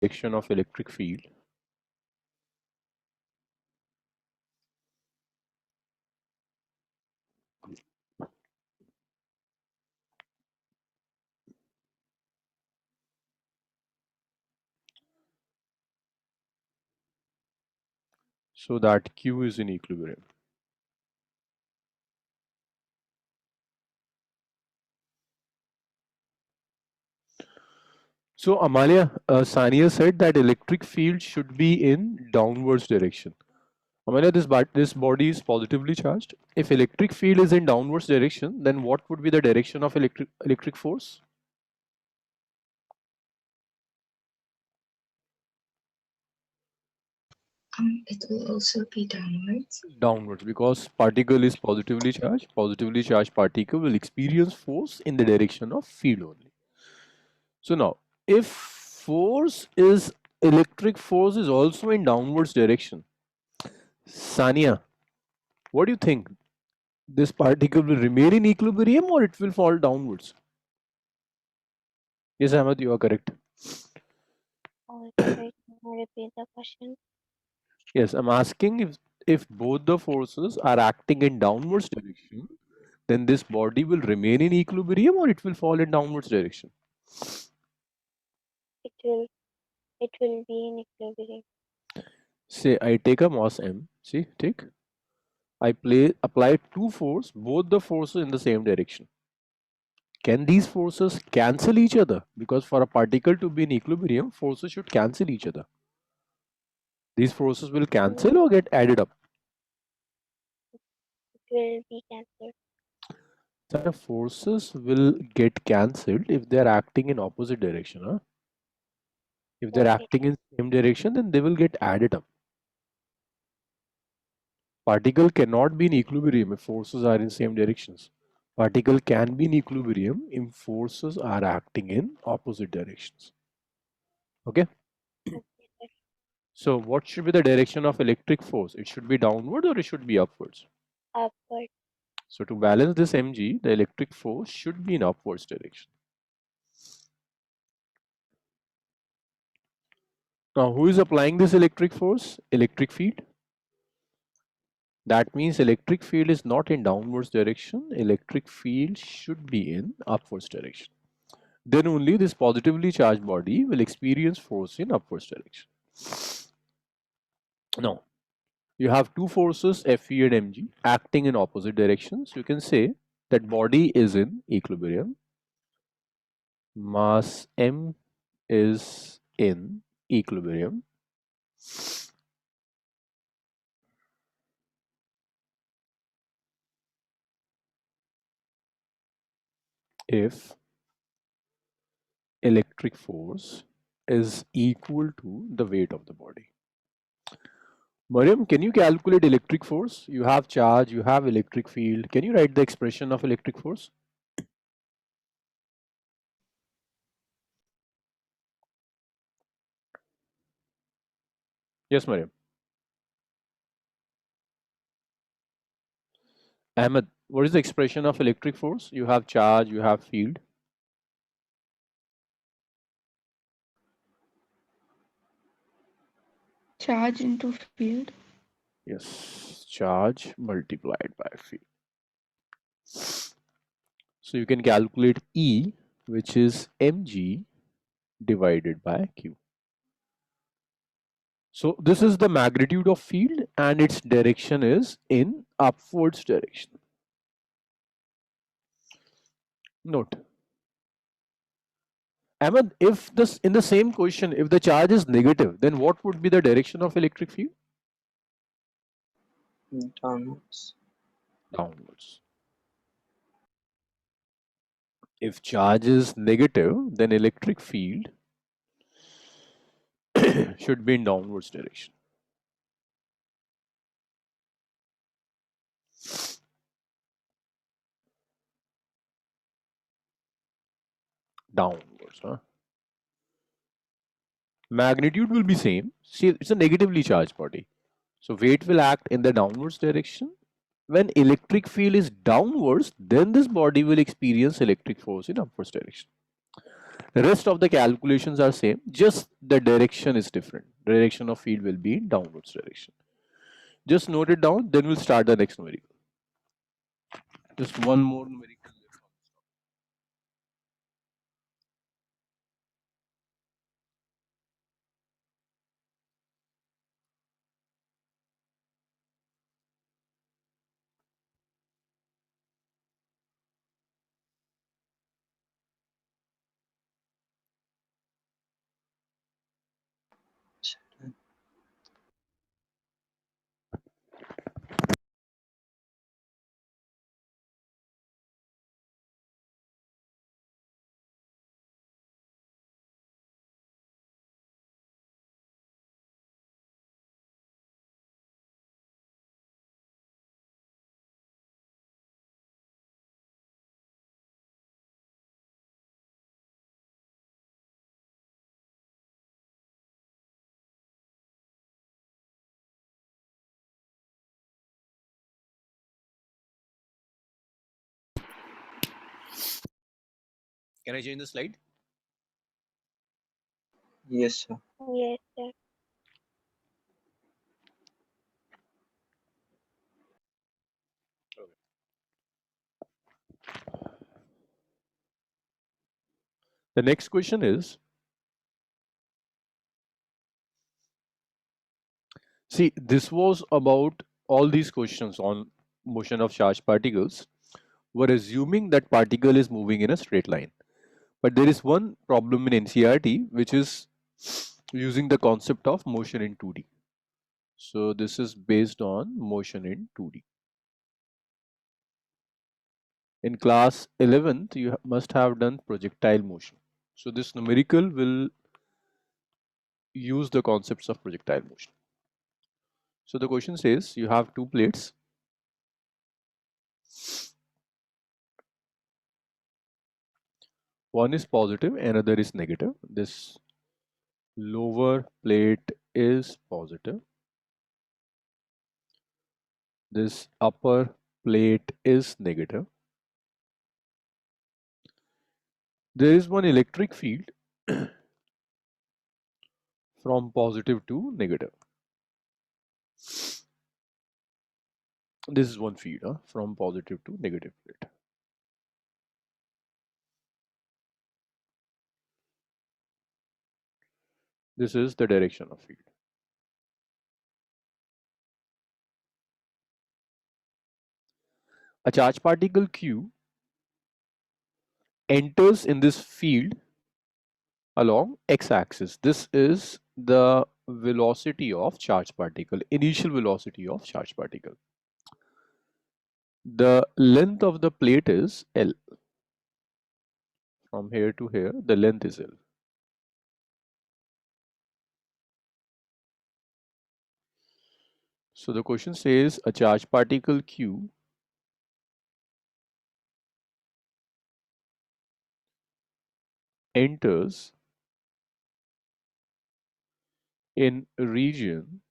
direction of electric field. So that Q is in equilibrium. So Amalia, Sania said that electric field should be in downwards direction. Amalia, this body is positively charged. If electric field is in downwards direction, then what would be the direction of electric force? It will also be downwards. Downwards, because particle is positively charged. Positively charged particle will experience force in the direction of field only. So now, if electric force is also in downwards direction, Sania, what do you think? This particle will remain in equilibrium or it will fall downwards? Yes, Ahmed, you are correct. Sorry, can you repeat the question? Yes, I'm asking if both the forces are acting in downwards direction, then this body will remain in equilibrium or it will fall in downwards direction? It will be in equilibrium. Say I take a mass M, see, take. Apply two force, both the forces in the same direction. Can these forces cancel each other? Because for a particle to be in equilibrium, forces should cancel each other. These forces will cancel or get added up? It will be cancelled. The forces will get cancelled if they are acting in opposite direction. Huh? If they're Okay. acting in same direction, then they will get added up. Particle cannot be in equilibrium if forces are in same directions. Particle can be in equilibrium if forces are acting in opposite directions. Okay? Okay, sir. So what should be the direction of electric force? It should be downward or it should be upwards? Upward. So to balance this mg, the electric force should be in upwards direction. Now who is applying this electric force? Electric field. That means electric field is not in downwards direction. Electric field should be in upwards direction. Then only this positively charged body will experience force in upwards direction. Now, you have two forces, Fe and Mg, acting in opposite directions. You can say that body is in equilibrium. Mass M is in equilibrium. If electric force is equal to the weight of the body. Mariam, can you calculate electric force? You have charge, you have electric field. Can you write the expression of electric force? Yes, Mariam. Ahmed, what is the expression of electric force? You have charge, you have field. Charge into field. Yes, charge multiplied by field. So you can calculate E, which is mg divided by q. So this is the magnitude of field and its direction is in upwards direction. Note. Ahmed, if this in the same question, if the charge is negative, then what would be the direction of electric field? Downwards. Downwards. If charge is negative, then electric field should be in downwards direction. Downwards. Huh? Magnitude will be same. See, it's a negatively charged body. So weight will act in the downwards direction. When electric field is downwards, then this body will experience electric force in upwards direction. Rest of the calculations are same, just the direction is different. Direction of field will be in downwards direction. Just note it down, then we'll start the next numerical. Just one more numerical left. Can I change the slide? Yes, sir. Yes, sir. The next question is, see, this was about all these questions on motion of charged particles were assuming that particle is moving in a straight line. But there is one problem in NCERT which is using the concept of motion in 2D. So this is based on motion in 2D. In class 11th, you must have done projectile motion. So this numerical will use the concepts of projectile motion. So the question says you have two plates. One is positive, another is negative. This lower plate is positive. This upper plate is negative. There is one electric field from positive to negative. This is one field from positive to negative plate. This is the direction of field. A charged particle Q enters in this field along x-axis. This is the velocity of charged particle, initial velocity of charged particle. The length of the plate is L. From here to here, the length is L. So the question says a charged particle Q enters in a region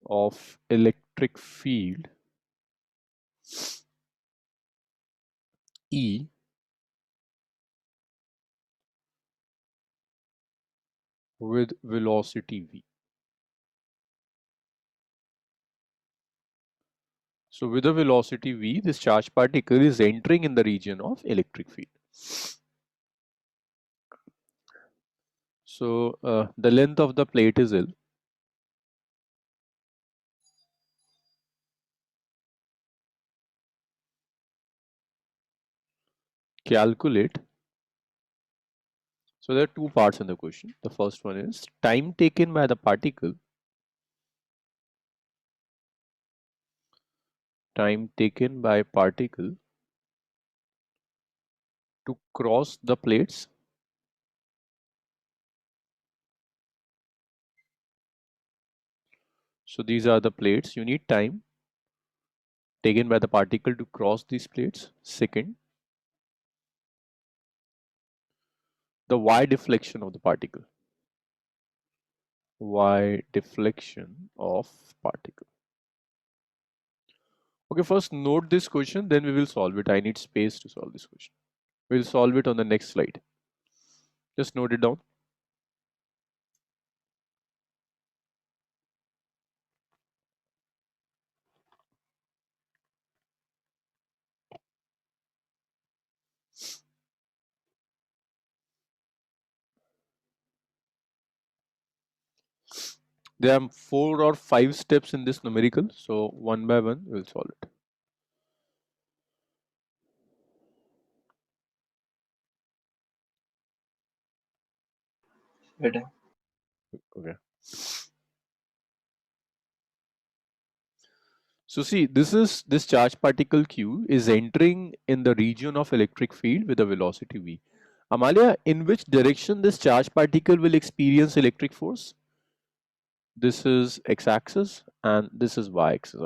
of electric field E with velocity V. So with a velocity V, this charged particle is entering in the region of electric field. So the length of the plate is L. Calculate. So there are two parts in the question. The first one is time taken by the particle. Time taken by particle to cross the plates. So these are the plates. You need time taken by the particle to cross these plates. Second, the y deflection of the particle. Y deflection of particle. Okay, first note this question, then we will solve it. I need space to solve this question. We'll solve it on the next slide. Just note it down. There are 4 or 5 steps in this numerical, so one by one we'll solve it. Better. Okay. So see, this charge particle Q is entering in the region of electric field with a velocity v. Amalia, in which direction this charge particle will experience electric force? This is x-axis and this is y-axis.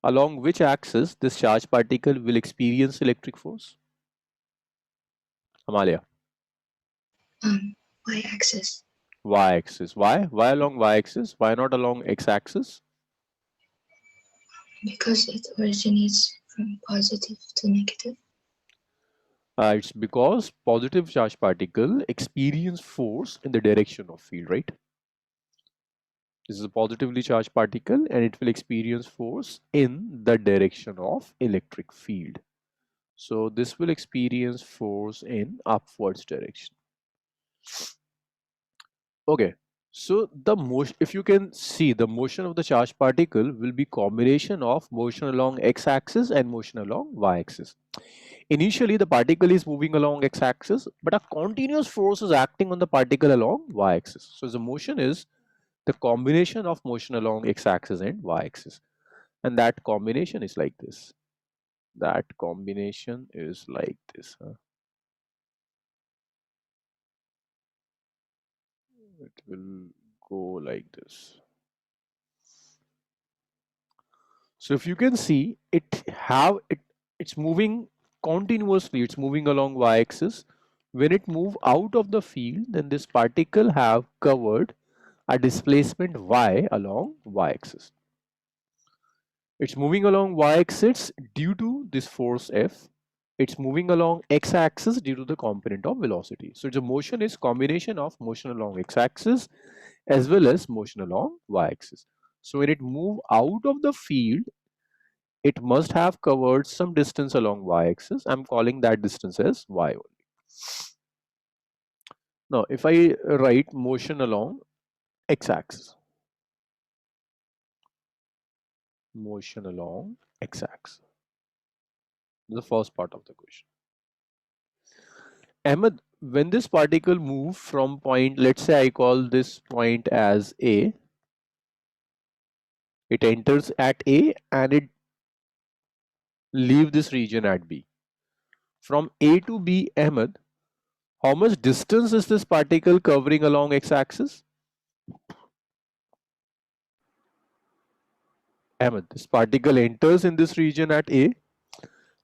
Along which axis this charge particle will experience electric force? Amalia. Y-axis. Y-axis. Why? Why along y-axis? Why not along x-axis? Because it originates from positive to negative. It's because positive charge particle experience force in the direction of field, right? This is a positively charged particle and it will experience force in the direction of electric field. So this will experience force in upwards direction. Okay, so the motion, if you can see, the motion of the charged particle will be combination of motion along x-axis and motion along y-axis. Initially, the particle is moving along x-axis, but a continuous force is acting on the particle along y-axis. So the motion is the combination of motion along x-axis and y-axis. And that combination is like this. That combination is like this. It will go like this. So if you can see, it's moving continuously. It's moving along y-axis. When it move out of the field, then this particle have covered a displacement y along y-axis. It's moving along y-axis due to this force F. It's moving along x-axis due to the component of velocity. So the motion is combination of motion along x-axis as well as motion along y-axis. So when it move out of the field, it must have covered some distance along y-axis. I'm calling that distance as y only. Now, if I write motion along x-axis, motion along x-axis, the first part of the question. Ahmed, when this particle move from point, let's say I call this point as A, it enters at A and it leave this region at B. From A to B, Ahmed, how much distance is this particle covering along x-axis? Ahmed, this particle enters in this region at A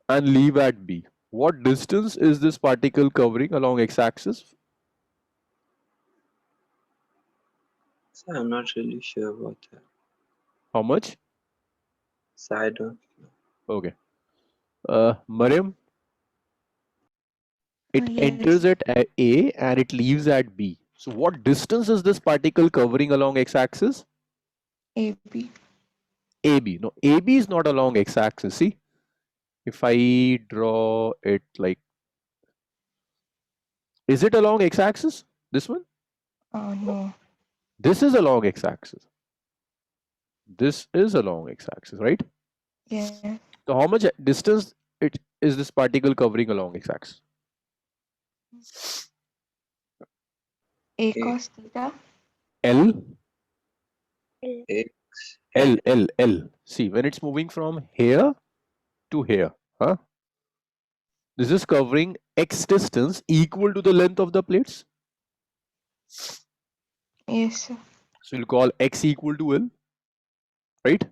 and leave at B. What distance is this particle covering along x-axis? So I'm not really sure about that. How much? So I don't know. Okay. Mariam, it Yes. enters at A and it leaves at B. So what distance is this particle covering along x-axis? AB. AB. No, AB is not along x-axis. See, if I draw it like, is it along x-axis? This one? No. This is along x-axis. This is along x-axis, right? Yeah. So how much distance is this particle covering along x-axis? A cos theta. L, X. L. See, when it's moving from here to here, huh? This is covering x distance equal to the length of the plates. Yes, sir. So you'll call x equal to L, right?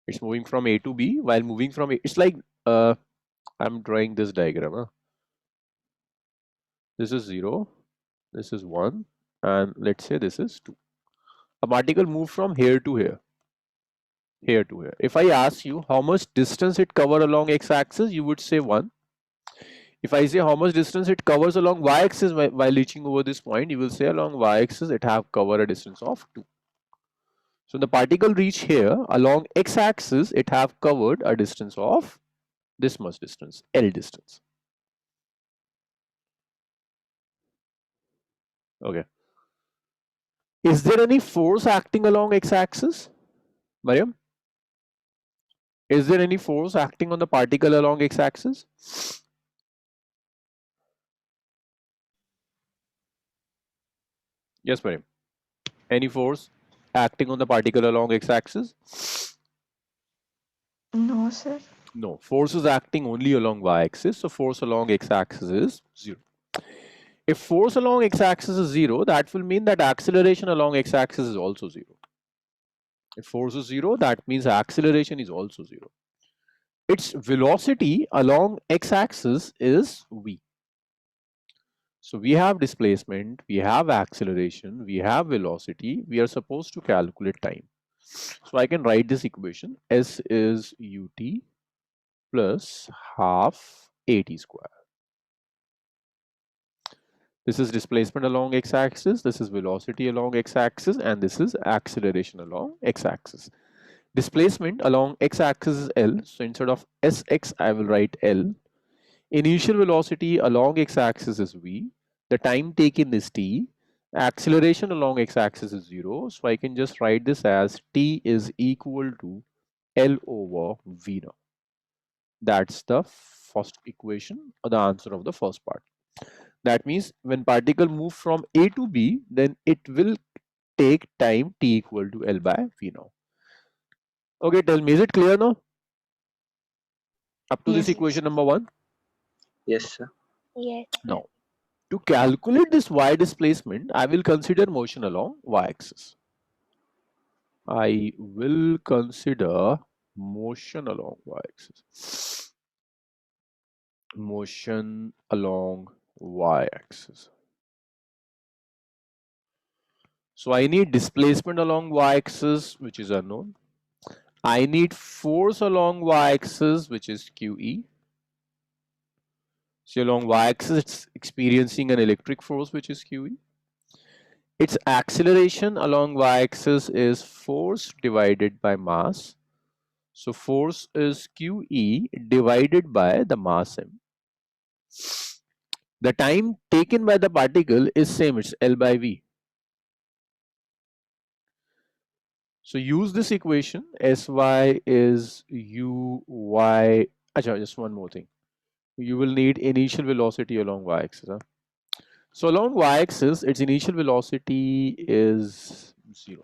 It's moving from A to B while moving from A. It's like, I'm drawing this diagram. Huh? This is 0, this is 1, and let's say this is 2. A particle move from here to here. here to here. If I ask you how much distance it cover along x-axis, you would say 1. If I say how much distance it covers along y-axis while reaching over this point, you will say along y-axis it have covered a distance of 2. So the particle reach here along x-axis, it have covered a distance of this much distance, L distance. Okay. Is there any force acting along x-axis? Mariam? Is there any force acting on the particle along x-axis? Yes, Mariam. Any force acting on the particle along x-axis? No, sir. No. Force is acting only along y-axis. So force along x-axis is 0. If force along x-axis is 0, that will mean that acceleration along x-axis is also 0. If force is 0, that means acceleration is also 0. Its velocity along x-axis is v. So we have displacement, we have acceleration, we have velocity. We are supposed to calculate time. So I can write this equation. S is ut plus half at square. This is displacement along x-axis, this is velocity along x-axis, and this is acceleration along x-axis. Displacement along x-axis is L, so instead of Sx, I will write L. Initial velocity along x-axis is v. The time taken is t. Acceleration along x-axis is 0, so I can just write this as t is equal to L over v now. That's the first equation, or the answer of the first part. That means when particle move from A to B, then it will take time t equal to L by v now. Okay, tell me, is it clear now? Up to this Yes. equation number 1? Yes, sir. Yes. Now, to calculate this y displacement, I will consider motion along y-axis. I will consider motion along y-axis. Motion along y-axis. So I need displacement along y-axis, which is unknown. I need force along y-axis, which is QE. So along y-axis, it's experiencing an electric force, which is QE. Its acceleration along y-axis is force divided by mass. So force is QE divided by the mass m. The time taken by the particle is same, it's L by V. So use this equation, Sy is Uy, just one more thing. You will need initial velocity along y-axis. Huh? So along y-axis, its initial velocity is 0.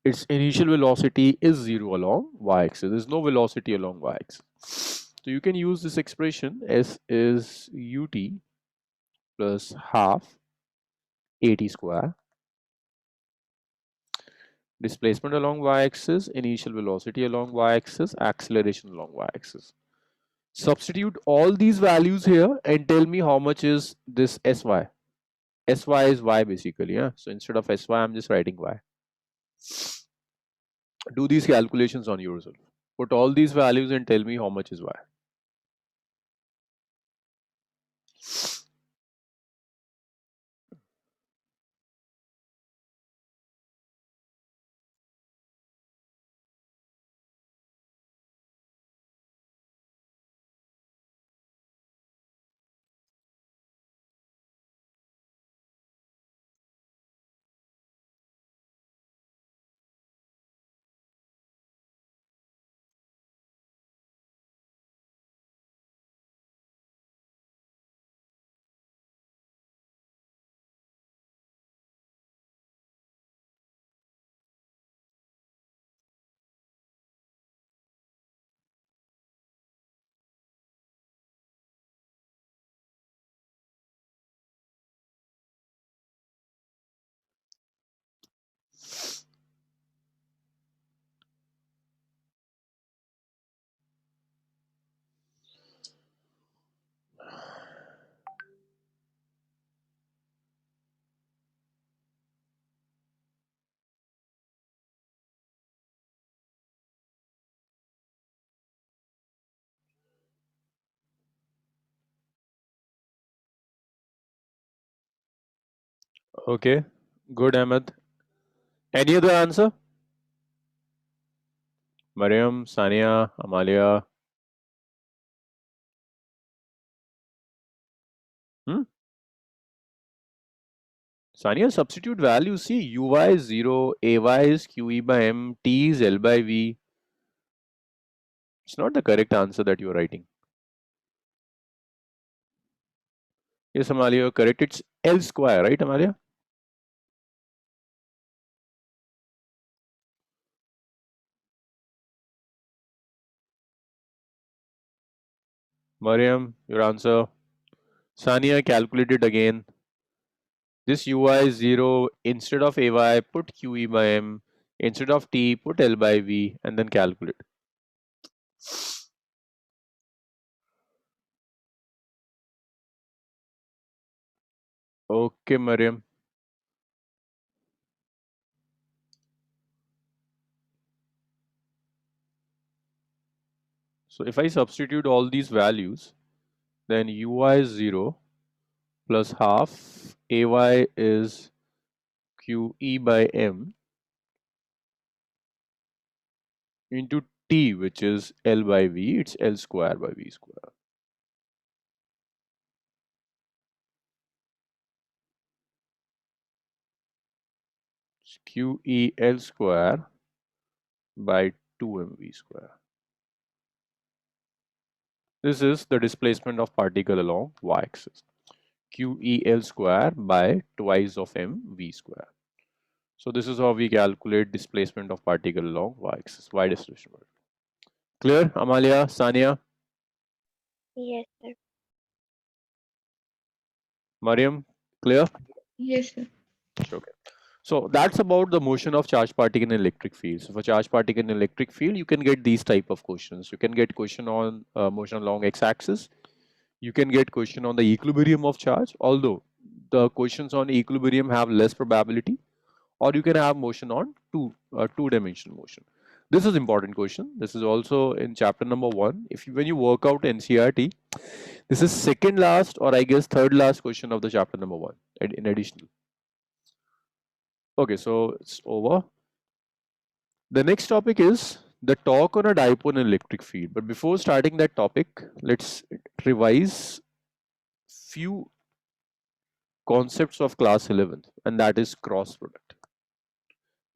Its initial velocity is 0 along y-axis. There's no velocity along y-axis. So you can use this expression, S is ut plus half at square. Displacement along y-axis, initial velocity along y-axis, acceleration along y-axis. Substitute all these values here and tell me how much is this Sy. Sy is y basically, yeah. So instead of Sy, I'm just writing y. Do these calculations on yourself. Put all these values and tell me how much is y. Okay, good, Ahmed. Any other answer? Mariam, Sania, Amalia. Hmm? Sania, substitute values. See, uy is 0, ay is qe by m, t is l by v. It's not the correct answer that you're writing. Yes, Amalia, you're correct. It's L square, right, Amalia? Mariam, your answer. Sania, calculate it again. This ui is 0. Instead of ay, put qe by m. Instead of t, put l by v, and then calculate. Okay, Mariam. So if I substitute all these values, then ui is 0 plus half ay is qe by m into t, which is l by v. It's l square by v square. It's qe l square by 2mv square. This is the displacement of particle along y-axis. QEL square by twice of mv square. So this is how we calculate displacement of particle along y-axis, y displacement. Clear, Amalia, Sania, Yes, sir. Mariam, clear? Yes, sir. Okay. So that's about the motion of charged particle in electric field. So for charged particle in electric field, you can get these type of questions. You can get question on motion along x-axis. You can get question on the equilibrium of charge, although the questions on equilibrium have less probability. Or you can have motion on two-dimensional motion. This is important question. This is also in chapter number 1. When you work out NCERT, this is second last or I guess third last question of the chapter number 1 in additional. Okay, so it's over. The next topic is the torque on a dipole in electric field. But before starting that topic, let's revise few concepts of class 11th, and that is cross product.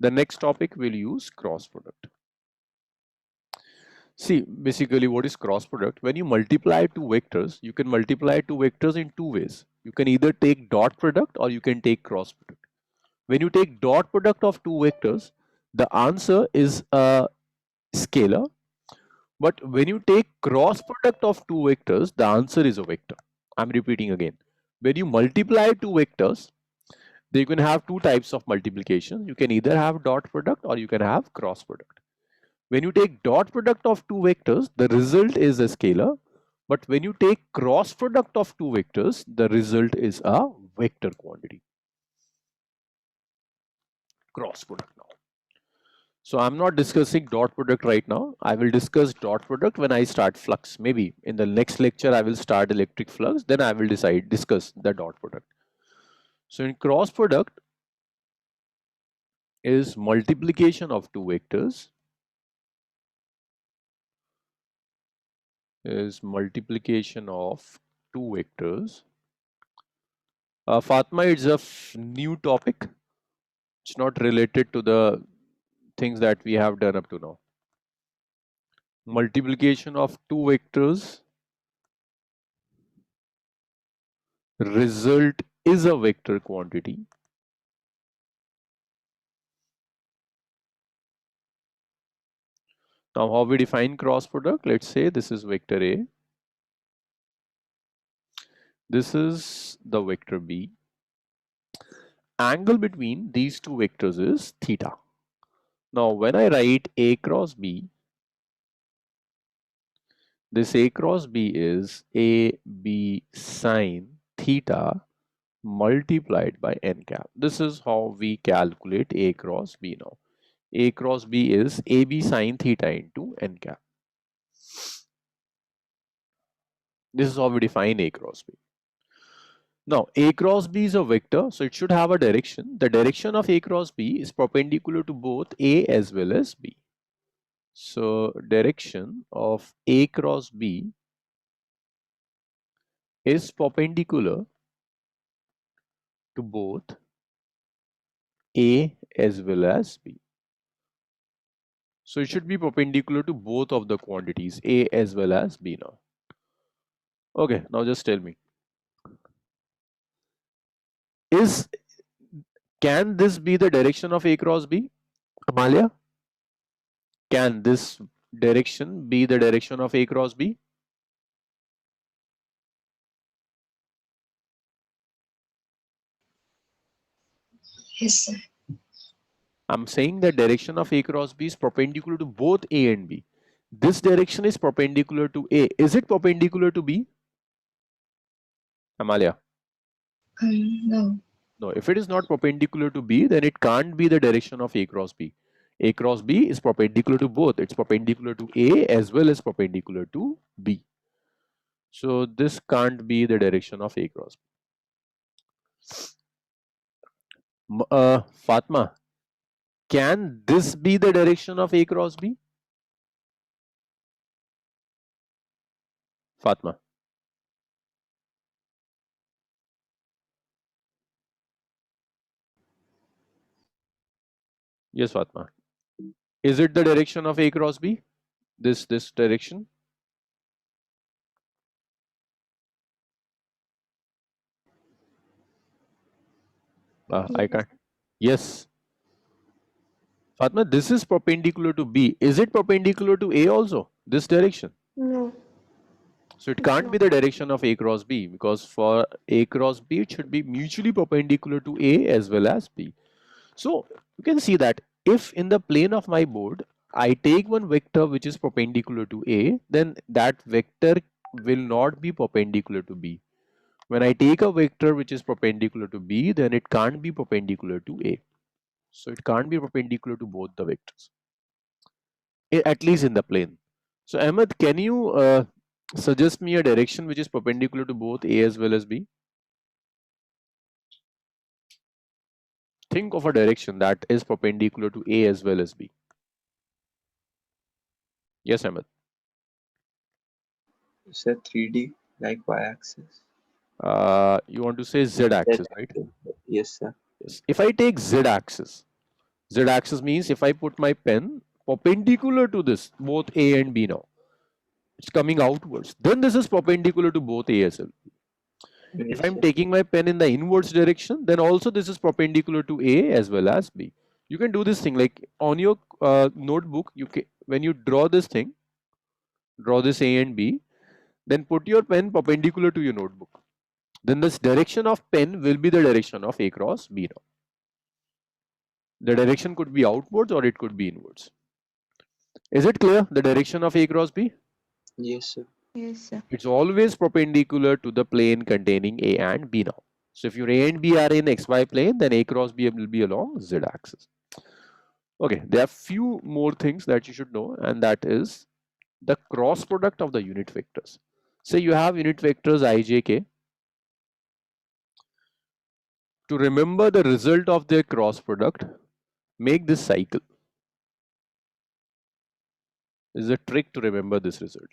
The next topic will use cross product. See, basically what is cross product? When you multiply two vectors, you can multiply two vectors in two ways. You can either take dot product or you can take cross product. When you take dot product of two vectors, the answer is a scalar. But when you take cross product of two vectors, the answer is a vector. I'm repeating again. When you multiply two vectors, you can have two types of multiplication. You can either have dot product or you can have cross product. When you take dot product of two vectors, the result is a scalar. But when you take cross product of two vectors, the result is a vector quantity. Cross product now. So I'm not discussing dot product right now. I will discuss dot product when I start flux. Maybe in the next lecture, I will start electric flux. Then I will discuss the dot product. So in cross product is multiplication of two vectors. Is multiplication of two vectors. Fatma, it's a new topic. It's not related to the things that we have done up to now. Multiplication of two vectors. Result is a vector quantity. Now, how we define cross product? Let's say this is vector A. This is the vector B. Angle between these two vectors is theta. Now, when I write A cross B, this A cross B is AB sine theta multiplied by n cap. This is how we calculate A cross B now. A cross B is AB sine theta into n cap. This is how we define A cross B. Now, A cross B is a vector, so it should have a direction. The direction of A cross B is perpendicular to both A as well as B. So, direction of A cross B is perpendicular to both A as well as B. So, it should be perpendicular to both of the quantities A as well as B now. Okay, now just tell me. Can this be the direction of A cross B? Amalia? Can this direction be the direction of A cross B? Yes, sir. I'm saying the direction of A cross B is perpendicular to both A and B. This direction is perpendicular to A. Is it perpendicular to B? Amalia? No. No, if it is not perpendicular to B, then it can't be the direction of A cross B. A cross B is perpendicular to both. It's perpendicular to A as well as perpendicular to B. So this can't be the direction of A cross B. Fatma, can this be the direction of A cross B? Fatma. Yes, Fatma. Is it the direction of A cross B? This direction? I can't. Yes. Fatma, this is perpendicular to B. Is it perpendicular to A also? This direction? No. So it can't be the direction of A cross B, because for A cross B, it should be mutually perpendicular to A as well as B. So you can see that if in the plane of my board, I take one vector which is perpendicular to A, then that vector will not be perpendicular to B. When I take a vector which is perpendicular to B, then it can't be perpendicular to A. So it can't be perpendicular to both the vectors, at least in the plane. So Ahmed, can you suggest me a direction which is perpendicular to both A as well as B? Think of a direction that is perpendicular to A as well as B. Yes, Ahmed. You said 3D, like y-axis. You want to say z-axis, right? Yes, sir. Yes. If I take z-axis means if I put my pen perpendicular to this, both A and B now, it's coming outwards. Then this is perpendicular to both A as well. Yes, If I'm sir. taking my pen in the inwards direction, then also this is perpendicular to A as well as B. You can do this thing like on your notebook. When you draw this thing, draw this A and B, then put your pen perpendicular to your notebook. Then this direction of pen will be the direction of A cross B now. The direction could be outwards or it could be inwards. Is it clear? The direction of A cross B? Yes, sir. Yes, sir. It's always perpendicular to the plane containing A and B now. So if your A and B are in XY plane, then A cross B will be along Z axis. Okay, there are few more things that you should know, and that is the cross product of the unit vectors. Say you have unit vectors I, J, K. To remember the result of their cross product, make this cycle. This is a trick to remember this result.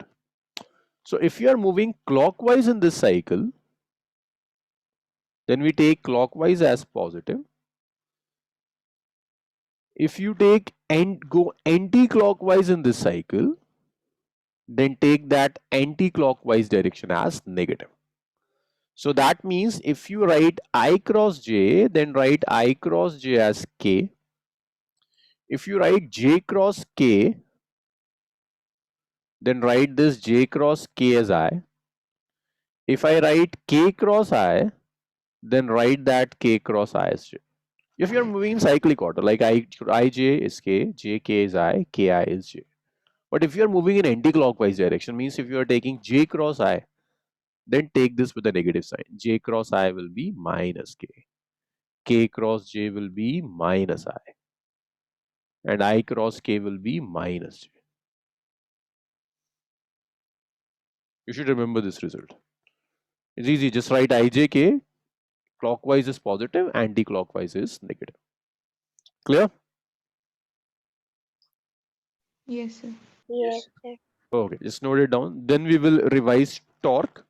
So if you are moving clockwise in this cycle, then we take clockwise as positive. If you take and go anti-clockwise in this cycle, then take that anti-clockwise direction as negative. So that means if you write I cross J, then write I cross J as K. If you write J cross K, then write this J cross K as I. If I write K cross I, then write that K cross I as J. If you're moving in cyclic order, like Ij is K, Jk is I, Ki is J. But if you're moving in anti-clockwise direction, means if you are taking J cross I, then take this with a negative sign. J cross I will be minus K. K cross J will be minus I. And I cross K will be minus J. You should remember this result. It's easy, just write Ijk Clockwise is positive, anti-clockwise is negative. Clear? Yes, sir. Yes, sir. Okay, just note it down. Then we will revise torque,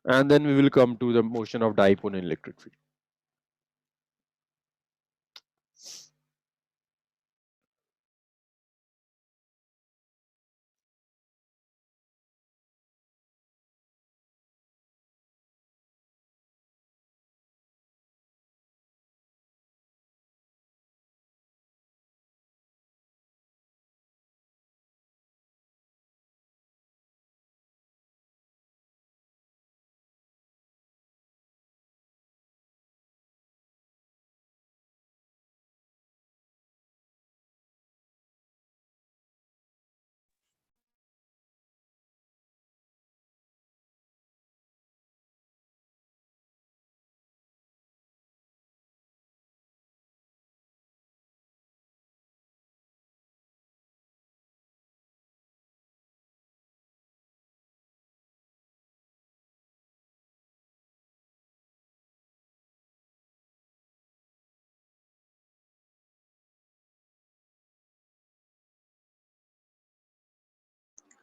and then we will come to the motion of dipole in electric field.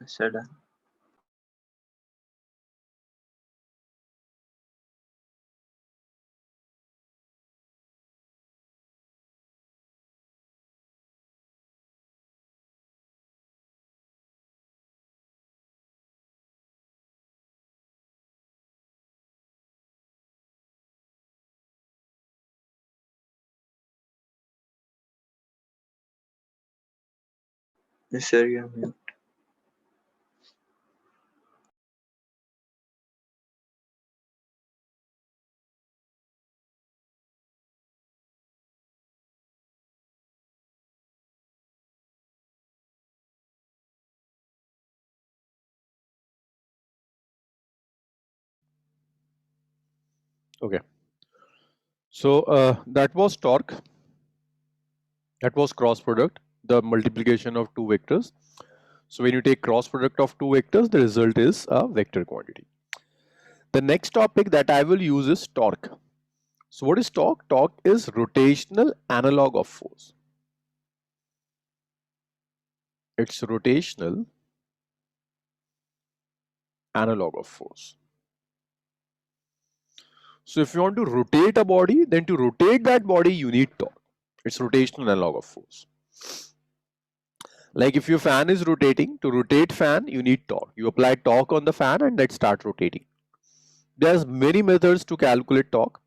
Said sir, you're mute. Okay. So that was torque. That was cross product, the multiplication of two vectors. So when you take cross product of two vectors, the result is a vector quantity. The next topic that I will use is torque. So what is torque? Torque is rotational analog of force. It's rotational analog of force. So if you want to rotate a body, then to rotate that body, you need torque. It's rotational analog of force. Like if your fan is rotating, to rotate fan, you need torque. You apply torque on the fan and that start rotating. There's many methods to calculate torque.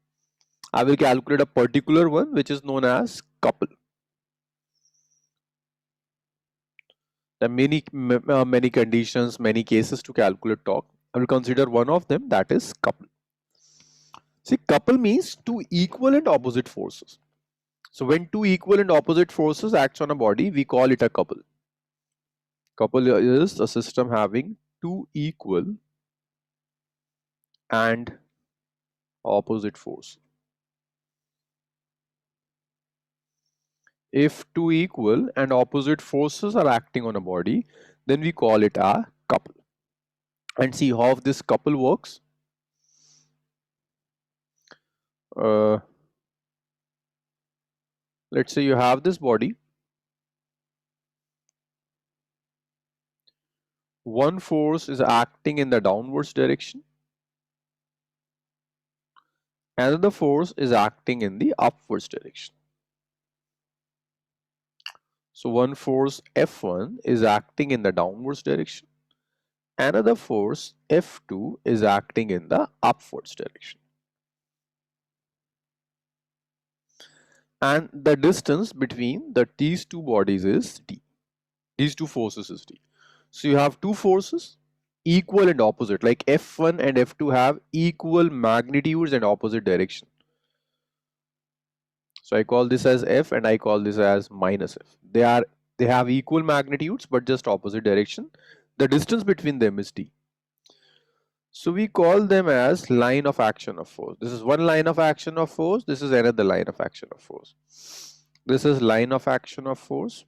I will calculate a particular one which is known as couple. There are many conditions, many cases to calculate torque. I will consider one of them, that is couple. See, couple means two equal and opposite forces. So when two equal and opposite forces acts on a body, we call it a couple. Couple is a system having two equal and opposite force. If two equal and opposite forces are acting on a body, then we call it a couple. And see how this couple works. Let's say you have this body. One force is acting in the downwards direction. Another force is acting in the upwards direction. So one force F1 is acting in the downwards direction. Another force F2 is acting in the upwards direction. And the distance between these two bodies is d. These two forces is d. So you have two forces equal and opposite, like F1 and F2 have equal magnitudes and opposite direction. So I call this as F and I call this as minus F. They have equal magnitudes but just opposite direction. The distance between them is d. So we call them as line of action of force. This is one line of action of force. This is another line of action of force. This is line of action of force.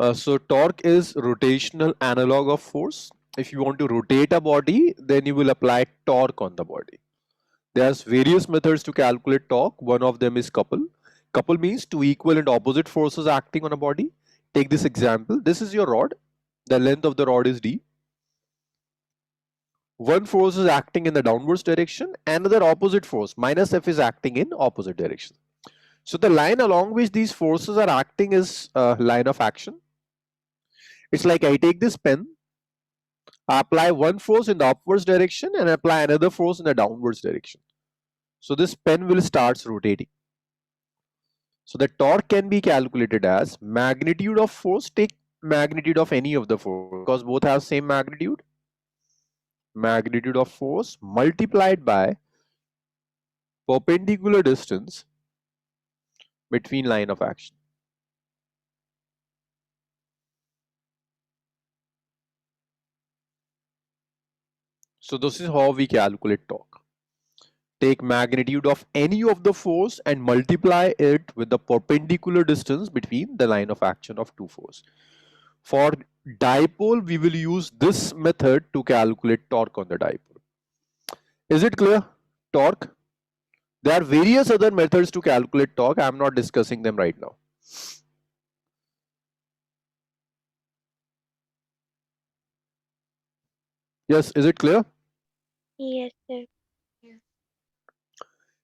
So torque is rotational analog of force. If you want to rotate a body, then you will apply torque on the body. There's various methods to calculate torque. One of them is couple. Couple means two equal and opposite forces acting on a body. Take this example. This is your rod. The length of the rod is d. One force is acting in the downwards direction, another opposite force minus F is acting in opposite direction. So the line along which these forces are acting is a line of action. It's like I take this pen, I apply one force in the upwards direction and apply another force in the downwards direction. So this pen will start rotating. So the torque can be calculated as magnitude of force. Take magnitude of any of the force because both have same magnitude. Magnitude of force multiplied by perpendicular distance between line of action. So this is how we calculate torque. Take magnitude of any of the force and multiply it with the perpendicular distance between the line of action of two forces. For dipole, we will use this method to calculate torque on the dipole. Is it clear? Torque. There are various other methods to calculate torque. I am not discussing them right now. Yes, is it clear? Yes, sir.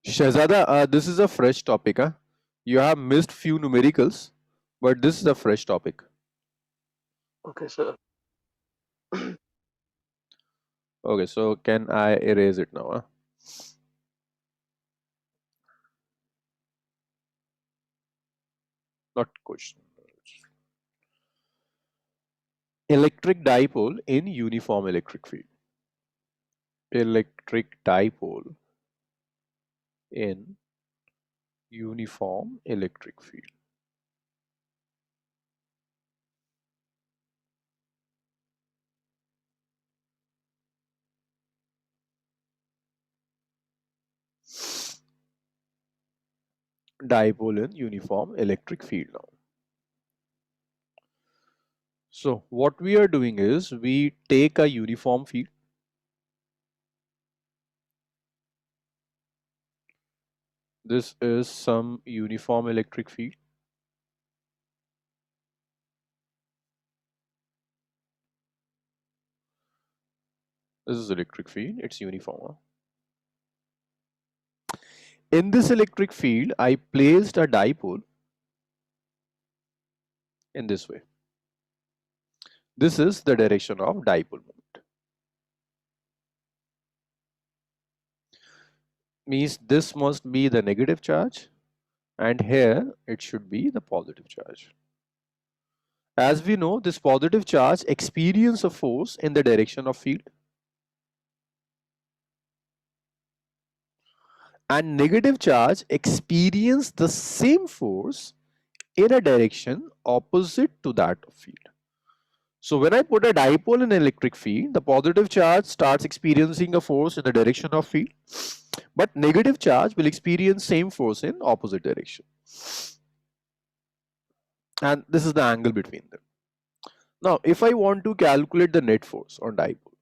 Shahzada, this is a fresh topic. Huh? You have missed few numericals, but this is a fresh topic. Okay, sir. Okay, so can I erase it now? Huh? Not question. Electric dipole in uniform electric field. Electric dipole in uniform electric field. Dipole in uniform electric field now. So what we are doing is we take a uniform field. This is some uniform electric field. This is electric field, it's uniform. In this electric field, I placed a dipole in this way. This is the direction of dipole moment. Means this must be the negative charge and here it should be the positive charge. As we know, this positive charge experience a force in the direction of field and negative charge experience the same force in a direction opposite to that of field. So when I put a dipole in an electric field, the positive charge starts experiencing a force in the direction of field, but negative charge will experience same force in opposite direction. And this is the angle between them. Now, if I want to calculate the net force on dipole,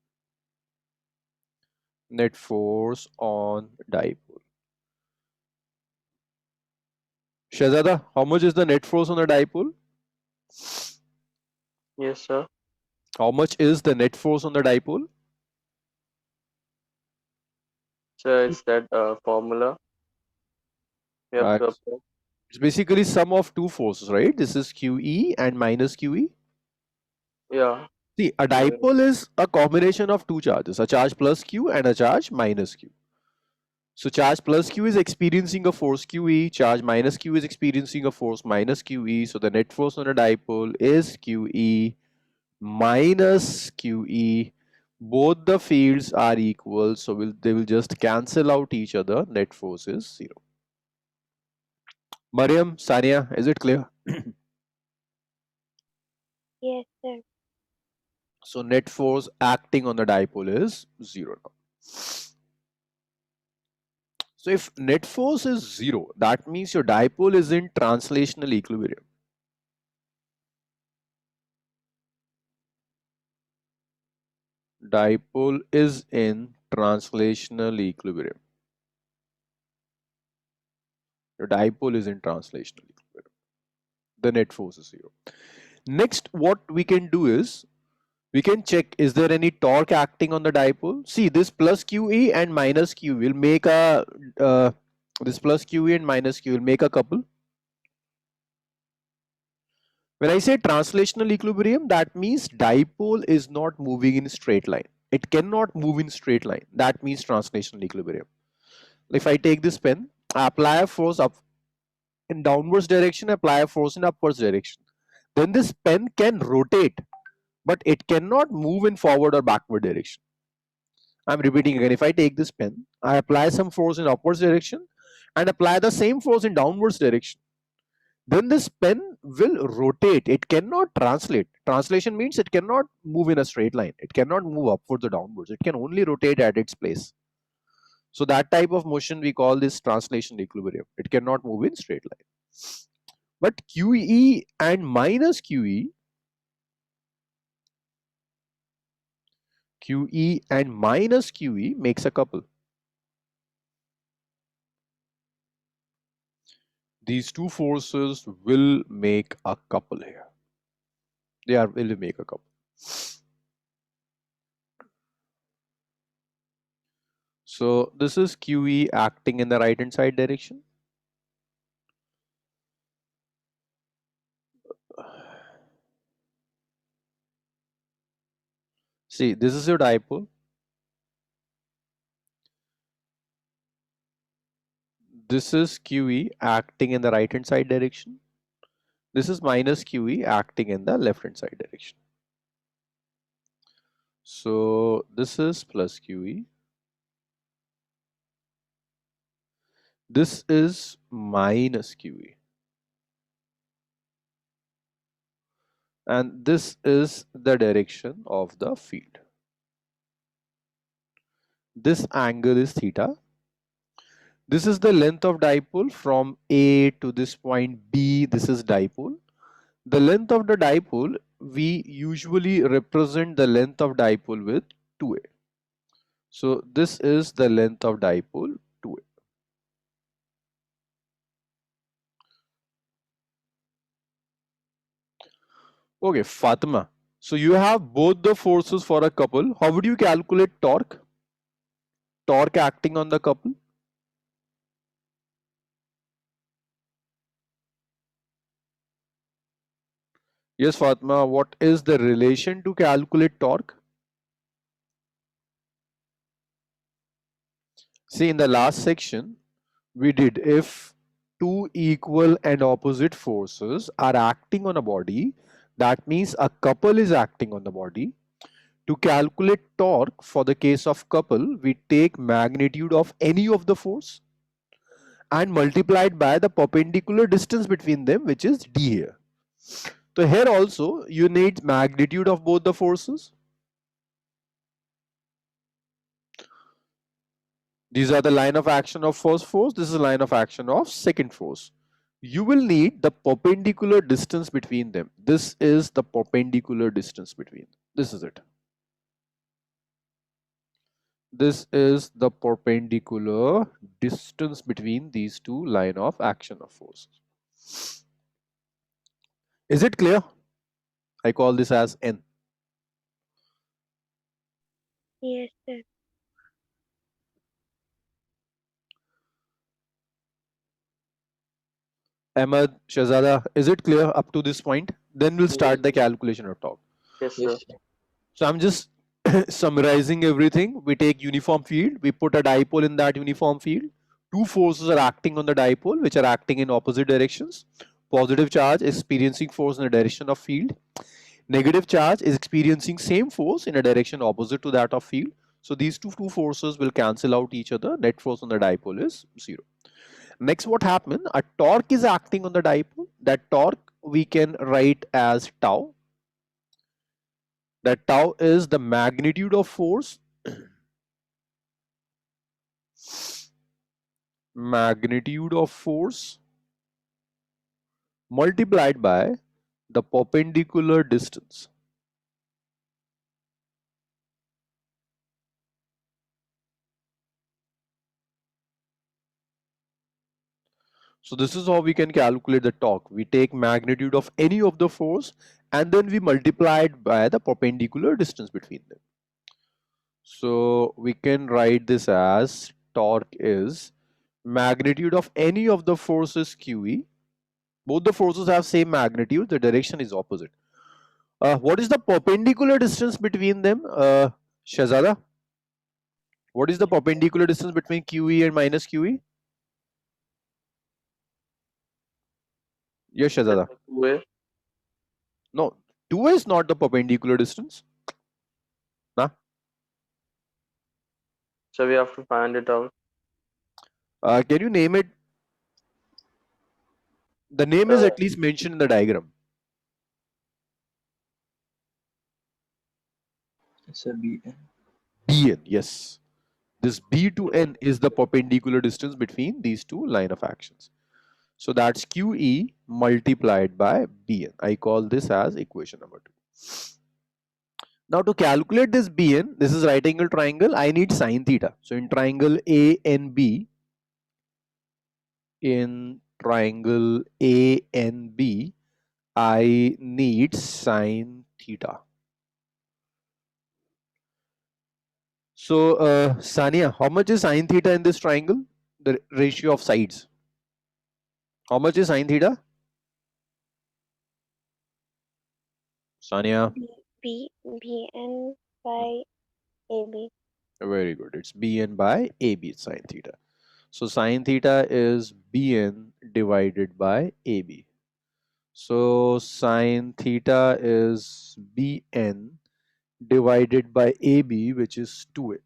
net force on dipole. Shahzada, how much is the net force on the dipole? Yes, sir. How much is the net force on the dipole? So it's that formula. We have to apply. It's basically sum of two forces, right? This is QE and minus QE. Yeah. See, a dipole is a combination of two charges, a charge plus Q and a charge minus Q. So charge plus Q is experiencing a force QE, charge minus Q is experiencing a force minus QE. So the net force on a dipole is QE minus QE. Both the fields are equal, so they will just cancel out each other. Net force is 0. Mariam, Sania, is it clear? Yes, sir. So net force acting on the dipole is 0 now. So if net force is 0, that means your dipole is in translational equilibrium. dipole is in translational equilibrium. The dipole is in translational equilibrium. The net force is 0. Next, what we can do is, we can check, is there any torque acting on the dipole? See, this plus QE and minus QE will make a, this plus QE and minus QE will make a couple. When I say translational equilibrium, that means dipole is not moving in straight line. It cannot move in straight line. That means translational equilibrium. If I take this pen, I apply a force up in downwards direction, apply a force in upwards direction. Then this pen can rotate, but it cannot move in forward or backward direction. I'm repeating again. If I take this pen, I apply some force in upwards direction and apply the same force in downwards direction, then this pen will rotate. It cannot translate. Translation means it cannot move in a straight line. It cannot move upwards or downwards. It can only rotate at its place. So that type of motion we call this translation equilibrium. It cannot move in straight line. But QE and minus QE, QE and minus QE makes a couple. These two forces will make a couple here. Will make a couple. So this is QE acting in the right hand side direction. See, this is your dipole. This is QE acting in the right hand side direction. This is minus QE acting in the left hand side direction. So this is plus QE. This is minus QE. And this is the direction of the field. This angle is theta. This is the length of dipole from A to this point B. This is dipole. The length of the dipole, we usually represent the length of dipole with 2A. So this is the length of dipole 2A. Okay, Fatima. So you have both the forces for a couple. How would you calculate torque? Torque acting on the couple? Yes, Fatima, what is the relation to calculate torque? See, in the last section, we did if two equal and opposite forces are acting on a body, that means a couple is acting on the body. To calculate torque for the case of couple, we take magnitude of any of the force and multiply it by the perpendicular distance between them, which is d here. So here also you need magnitude of both the forces. These are the line of action of first force. This is the line of action of second force. You will need the perpendicular distance between them. This is the perpendicular distance between them. This is it. This is the perpendicular distance between these two line of action of forces. Is it clear? I call this as N. Yes, sir. Ahmed, Shahzada, is it clear up to this point? Then we'll start the calculation of torque. Yes, sir. So I'm just summarizing everything. We take uniform field, we put a dipole in that uniform field. Two forces are acting on the dipole, which are acting in opposite directions. Positive charge is experiencing force in the direction of field. Negative charge is experiencing same force in a direction opposite to that of field. So these two forces will cancel out each other. Net force on the dipole is 0. Next, what happened? A torque is acting on the dipole. That torque we can write as tau. That tau is the magnitude of force multiplied by the perpendicular distance. So this is how we can calculate the torque. We take magnitude of any of the force and then we multiply it by the perpendicular distance between them. So we can write this as torque is magnitude of any of the forces QE. Both the forces have same magnitude, the direction is opposite. What is the perpendicular distance between them, Shahzada? What is the perpendicular distance between QE and minus QE? Yes, Shahzada. 2A. No, 2 is not the perpendicular distance. Nah. So we have to find it out. Can you name it? The name is Uh, at least mentioned in the diagram. It's a BN. Bn, yes. This B to N is the perpendicular distance between these two line of actions. So that's QE multiplied by Bn. I call this as equation number 2. Now to calculate this Bn, this is right angle triangle, I need sine theta. So in triangle ANB, I need sine theta. So Sania, how much is sine theta in this triangle? The ratio of sides. How much is sine theta? Sania. BN by AB. Very good. It's Bn by AB sine theta. So sine theta is Bn divided by AB. So sine theta is Bn divided by AB, which is 2a.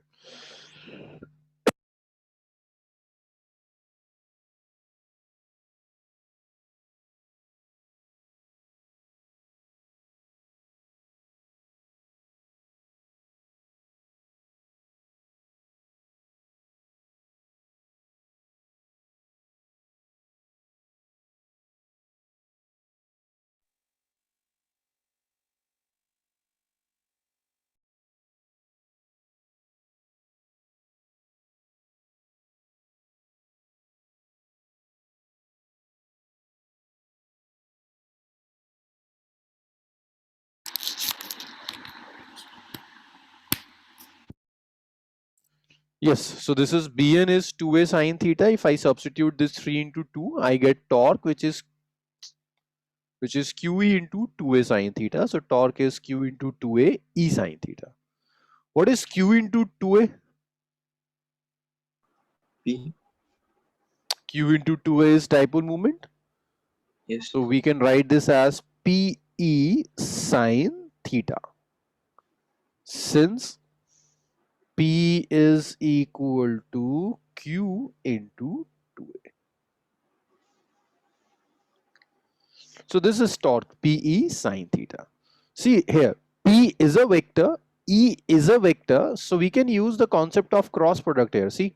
Yes, so this is Bn is 2a sine theta. If I substitute this 3 into 2, I get torque which is QE into 2a sine theta. So torque is Q into 2a e sine theta. What is Q into 2a? P. Q into 2a is dipole moment. Yes. So we can write this as PE sine theta. Since P is equal to Q into 2a. So this is torque PE sine theta. See here, P is a vector, E is a vector. So we can use the concept of cross product here. See,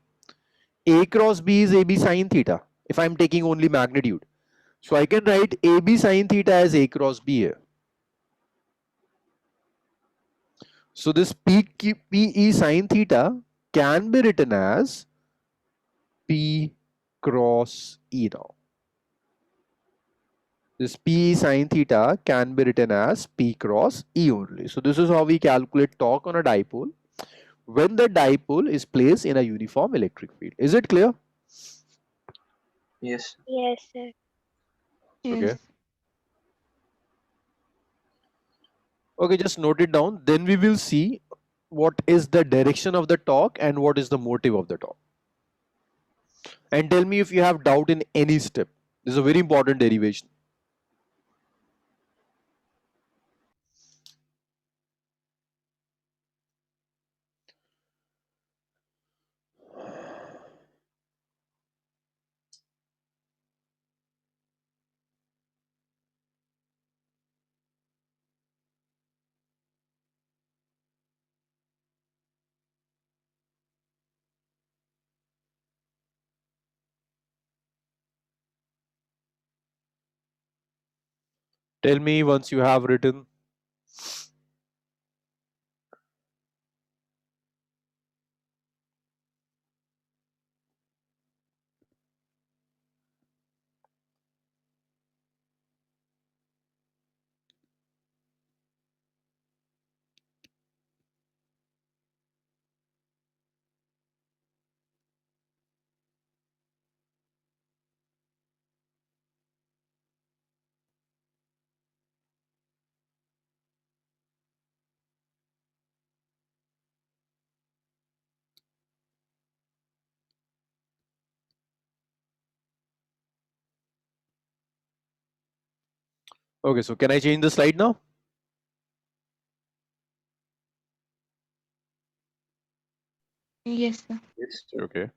A cross B is AB sine theta if I'm taking only magnitude. So I can write AB sine theta as A cross B here. So this PE sine theta can be written as P cross E now. This P sine theta can be written as P cross E only. So this is how we calculate torque on a dipole when the dipole is placed in a uniform electric field. Is it clear? Yes. Yes, sir. Okay. Okay, just note it down. Then we will see what is the direction of the torque and what is the motive of the torque. And tell me if you have doubt in any step. This is a very important derivation. Tell me once you have written. Okay, so can I change the slide now? Yes, sir. Yes, sir. Okay.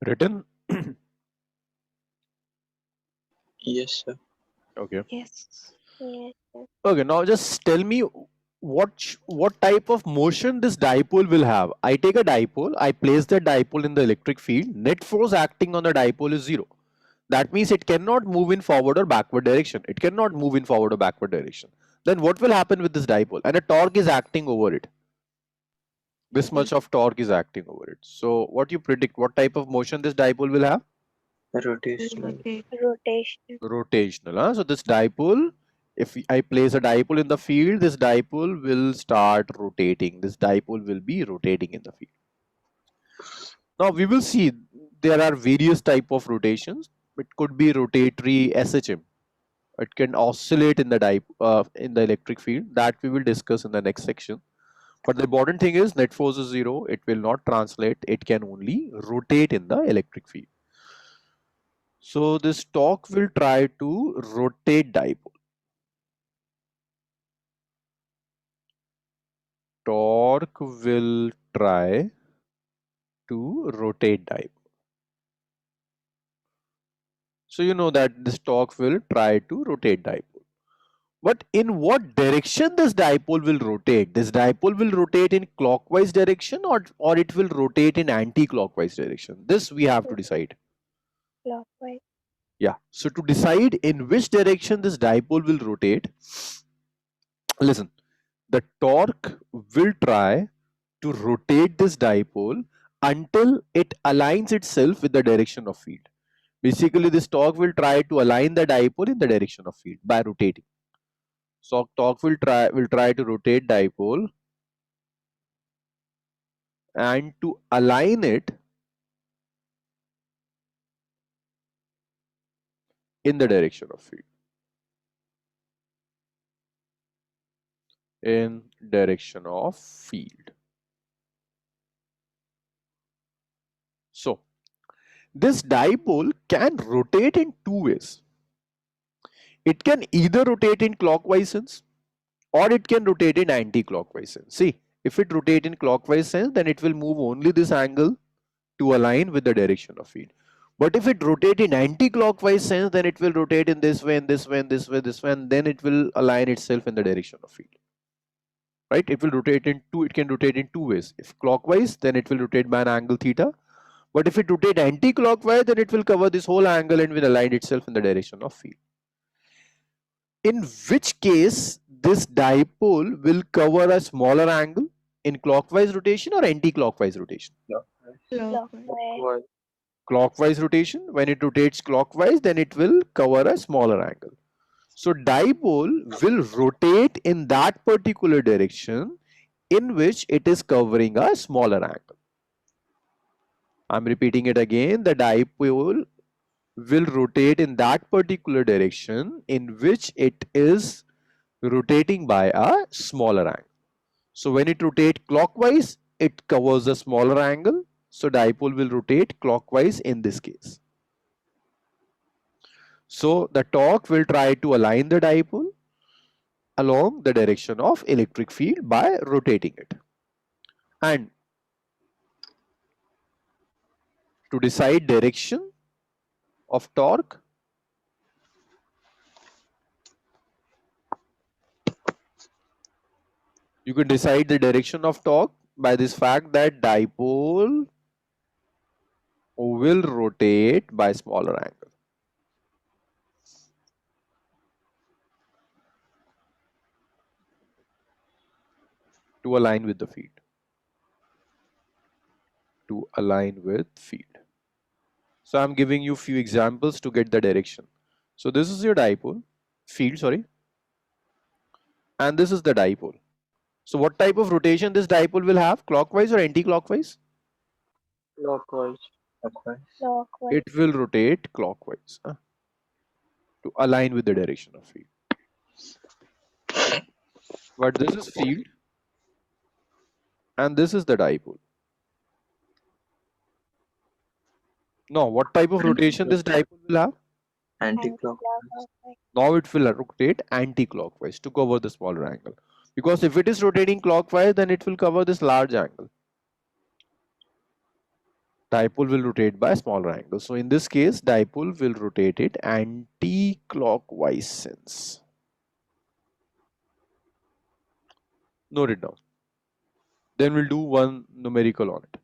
Written? Yes, sir. Okay. Yes. Yes, sir. Okay, now just tell me what type of motion this dipole will have. I take a dipole, I place the dipole in the electric field, net force acting on the dipole is zero. That means it cannot move in forward or backward direction. It cannot move in forward or backward direction. Then what will happen with this dipole? And a torque is acting over it. This much of torque is acting over it. So what you predict, what type of motion this dipole will have? Rotational. Rotate. Rotation. Rotational. Huh? So this dipole, if I place a dipole in the field, this dipole will start rotating. This dipole will be rotating in the field. Now we will see there are various type of rotations. It could be rotatory SHM. It can oscillate in the in the electric field. That we will discuss in the next section. But the important thing is net force is zero. It will not translate. It can only rotate in the electric field. So this torque will try to rotate dipole. Torque will try to rotate dipole. So you know that this torque will try to rotate dipole. But in what direction this dipole will rotate? This dipole will rotate in clockwise direction or it will rotate in anti-clockwise direction. This we have to decide. Clockwise. Yeah. So to decide in which direction this dipole will rotate, listen, the torque will try to rotate this dipole until it aligns itself with the direction of field. Basically, this torque will try to align the dipole in the direction of field by rotating. So torque will try to rotate dipole and to align it in the direction of field. In direction of field. So this dipole can rotate in two ways. It can either rotate in clockwise sense or it can rotate in anti-clockwise sense. See, if it rotate in clockwise sense, then it will move only this angle to align with the direction of field. But if it rotate in anti-clockwise sense, then it will rotate in this way, and this way, and this way, this way, and then it will align itself in the direction of field. Right? It will rotate in two. It can rotate in two ways. If clockwise, then it will rotate by an angle theta. But if it rotate anti-clockwise, then it will cover this whole angle and will align itself in the direction of field. In which case, this dipole will cover a smaller angle in clockwise rotation or anti-clockwise rotation? Clockwise. Clockwise. Clockwise rotation, when it rotates clockwise, then it will cover a smaller angle. So dipole will rotate in that particular direction in which it is covering a smaller angle. I'm repeating it again. The dipole will rotate in that particular direction in which it is rotating by a smaller angle. So when it rotates clockwise, it covers a smaller angle. So dipole will rotate clockwise in this case. So the torque will try to align the dipole along the direction of electric field by rotating it. And to decide direction, of torque? You can decide the direction of torque by this fact that dipole will rotate by smaller angle. To align with the field. To align with field. So I'm giving you few examples to get the direction. So this is your dipole, field, sorry. And this is the dipole. So what type of rotation this dipole will have? Clockwise or anti-clockwise? Clockwise. Clockwise. Clockwise. It will rotate clockwise to align with the direction of field. But this is field and this is the dipole. Now, what type of rotation this dipole will have? Anti-clockwise. Anti-clockwise. Now it will rotate anti-clockwise to cover the smaller angle. Because if it is rotating clockwise, then it will cover this large angle. Dipole will rotate by smaller angle. So in this case, dipole will rotate it anti-clockwise sense. Note it down. Then we'll do one numerical on it.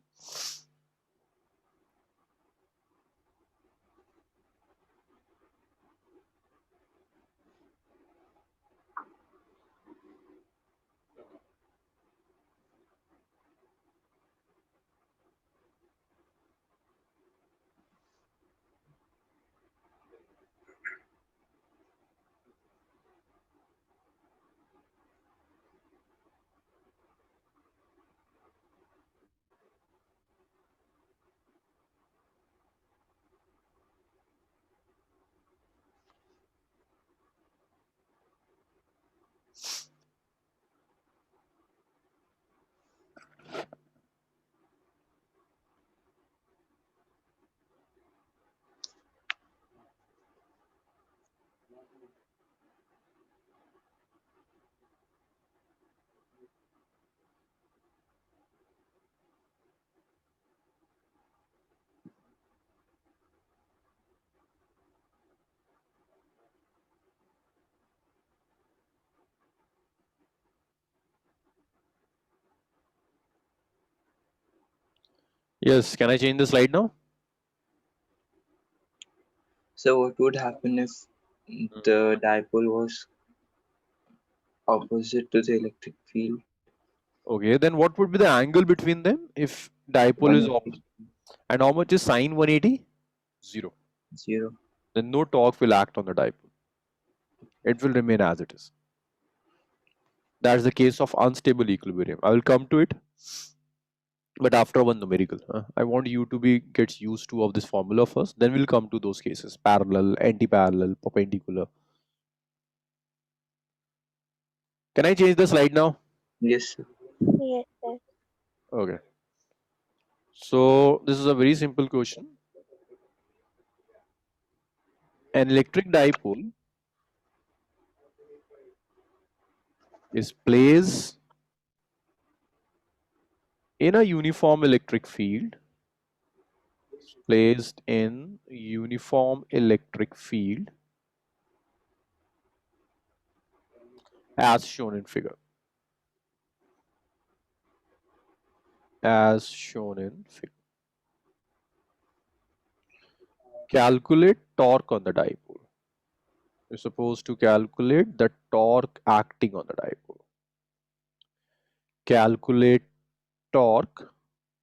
Yes, can I change the slide now? So what would happen if the dipole was opposite to the electric field? Okay, then what would be the angle between them if dipole is 180. opposite? And how much is sine 180? 0. 0. Then no torque will act on the dipole. It will remain as it is. That's the case of unstable equilibrium. I will come to it, but after one numerical. I want you to get used to of this formula first. Then we'll come to those cases: parallel, anti-parallel, perpendicular. Can I change the slide now? Yes, sir. Yes, sir. Okay. So this is a very simple question. An electric dipole is placed in a uniform electric field, as shown in figure. Calculate torque on the dipole. You're supposed to calculate the torque acting on the dipole. Calculate torque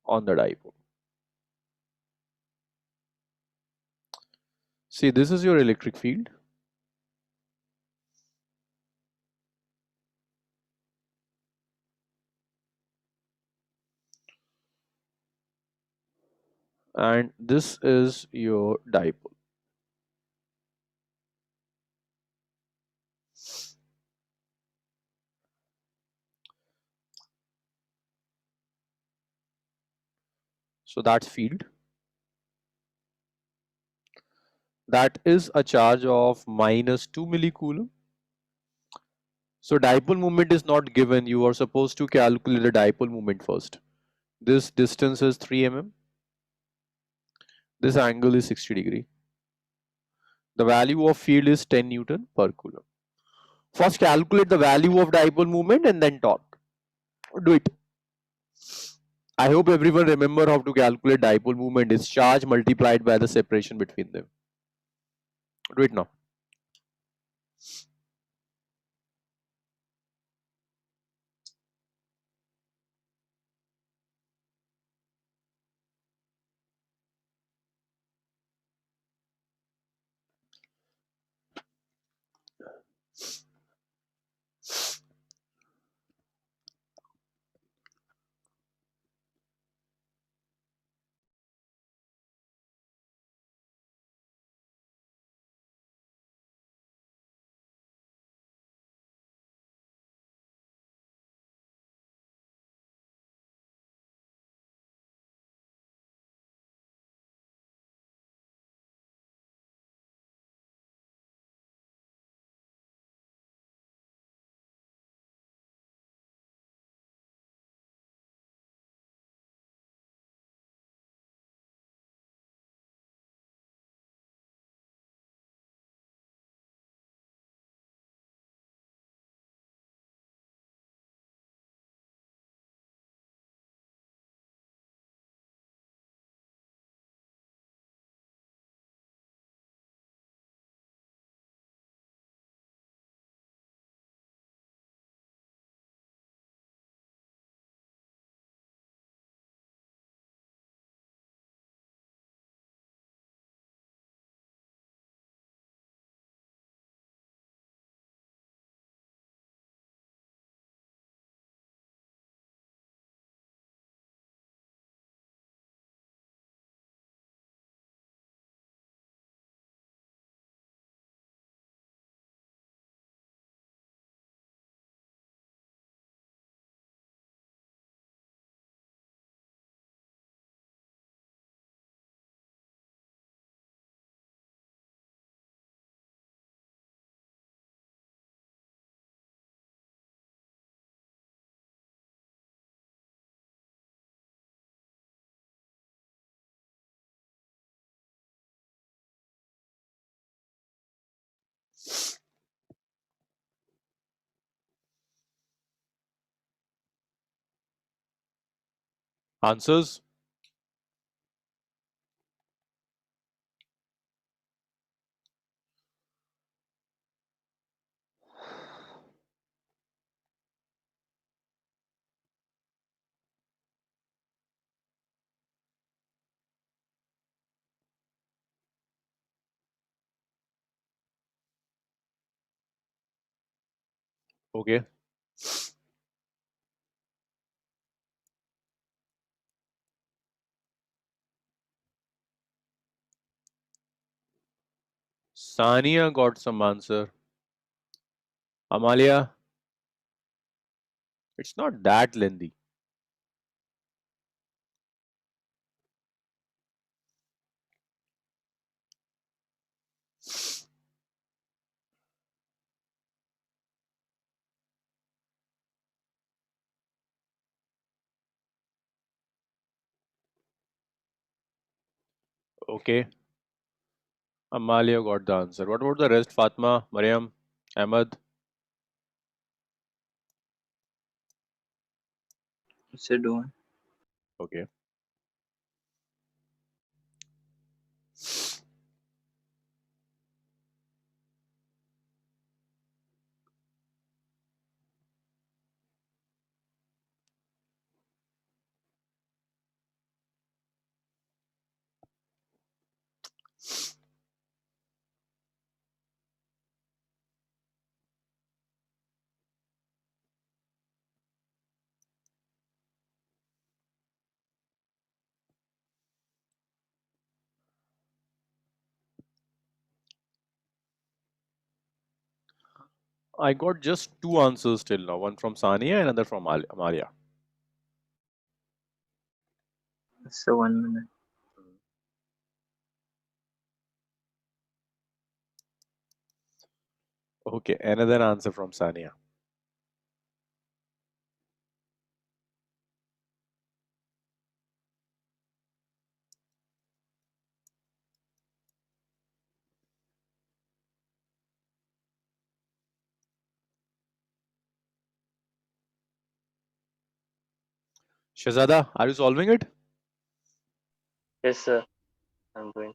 on the dipole. See, this is your electric field. And this is your dipole. So that's field. That is a charge of -2 millicoulomb. So dipole moment is not given. You are supposed to calculate the dipole moment first. This distance is 3 mm. This angle is 60 degree. The value of field is 10 Newton per Coulomb. First calculate the value of dipole moment and then torque. Do it. I hope everyone remember how to calculate dipole moment. It's charge multiplied by the separation between them. Do it now. Answers? Okay. Sania got some answer. Amalia, it's not that lengthy. Okay. Amalia got the answer. What about the rest? Fatma, Mariam, Ahmed? Said one. Okay. I got just two answers till now. One from Sania and another from Amalia. So 1 minute. Okay, another answer from Sania. Shahzada, are you solving it? Yes, sir. I'm doing.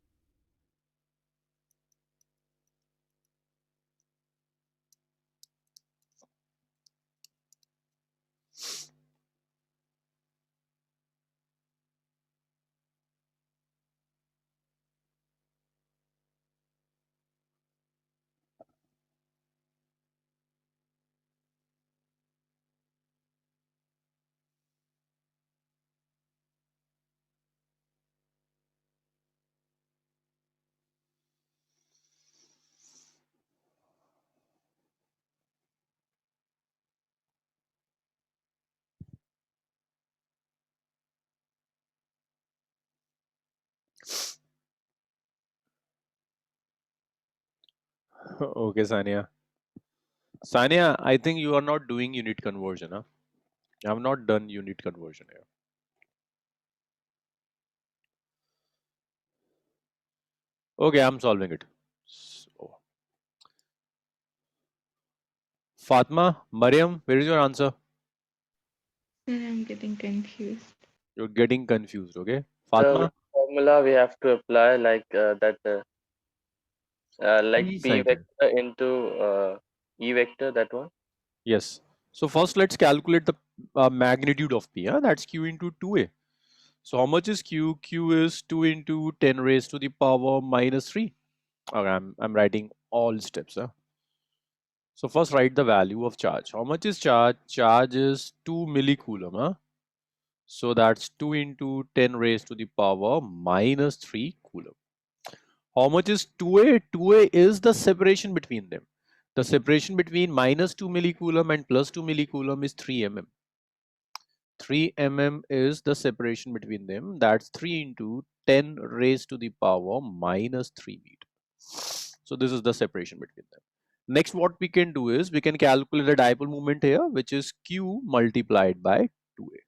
Okay, Sania. Sania, I think you are not doing unit conversion, huh? I have not done unit conversion here. Okay, I'm solving it. So, Fatma, Mariam, where is your answer? Sir, I'm getting confused. You're getting confused, okay? So Fatma, which formula we have to apply, like like P P sin theta. vector into E vector, that one? Yes. So first let's calculate the magnitude of P. Huh? That's Q into 2A. So how much is Q? Q is 2 into 10 raised to the power minus 3. Okay, I'm writing all steps. Huh? So first write the value of charge. How much is charge? Charge is 2 millicoulomb. Huh? So that's 2 into 10 raised to the power minus 3 coulomb. How much is 2A? 2A is the separation between them. The separation between minus 2 millicoulomb and plus 2 millicoulomb is 3 mm. 3 mm is the separation between them. That's 3 into 10 raised to the power minus 3 meter. So this is the separation between them. Next, what we can do is we can calculate the dipole moment here, which is Q multiplied by 2A.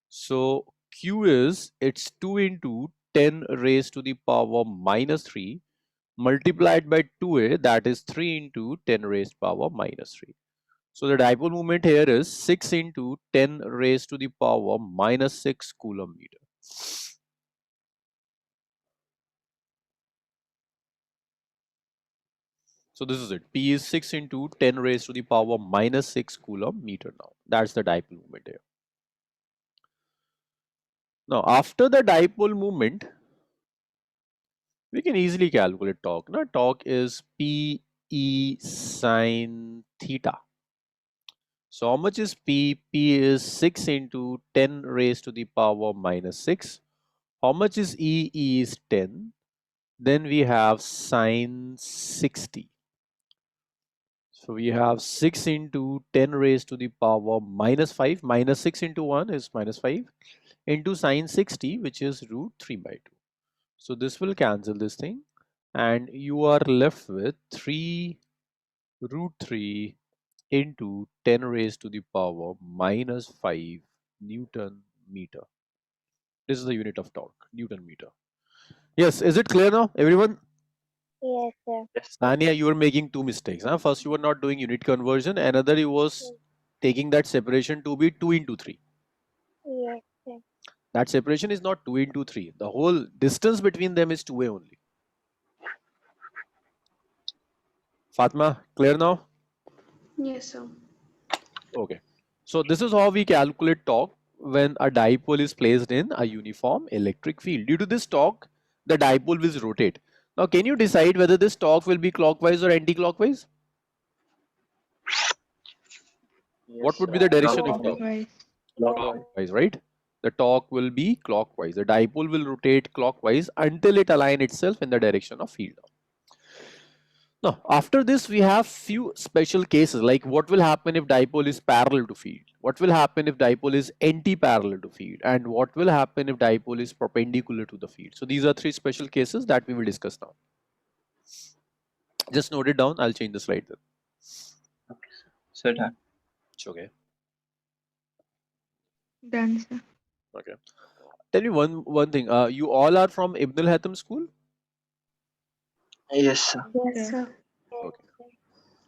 So Q is, it's 2 into 10 raised to the power minus 3 multiplied by 2A, that is 3 into 10 raised power minus 3. So the dipole moment here is 6 into 10 raised to the power minus 6 coulomb meter. So this is it. P is 6 into 10 raised to the power minus 6 coulomb meter now. That's the dipole moment here. Now after the dipole moment, we can easily calculate torque. Now torque is P E sine theta. So how much is P? P is 6 into 10 raised to the power minus 6. How much is E? E is 10. Then we have sine 60. So we have 6 into 10 raised to the power minus 5. Minus 6 into 1 is minus 5 into sine 60, which is root 3 by 2. So this will cancel this thing and you are left with 3 root 3 into 10 raised to the power minus 5 Newton meter. This is the unit of torque, Newton meter. Yes, is it clear now, everyone? Yes, sir. Yes, sir. Sania, you were making two mistakes. Huh? First, you were not doing unit conversion. Another, you was taking that separation to be 2 into 3. Yes, sir. That separation is not 2 into 3. The whole distance between them is 2a only. Fatma, clear now? Yes, sir. Okay. So this is how we calculate torque when a dipole is placed in a uniform electric field. Due to this torque, the dipole will rotate. Now, can you decide whether this torque will be clockwise or anti-clockwise? What Yes, would be the direction of torque? Clockwise. clockwise. Clockwise, right? The torque will be clockwise. The dipole will rotate clockwise until it aligns itself in the direction of field. Now, after this, we have few special cases like what will happen if dipole is parallel to field, what will happen if dipole is anti-parallel to field, and what will happen if dipole is perpendicular to the field. So these are three special cases that we will discuss now. Just note it down. I'll change the slide then. So done. It's okay. Done, sir. Okay. Tell me one thing. You all are from Ibn al-Haytham school? Yes, sir. Yes, Sir. sir. Okay.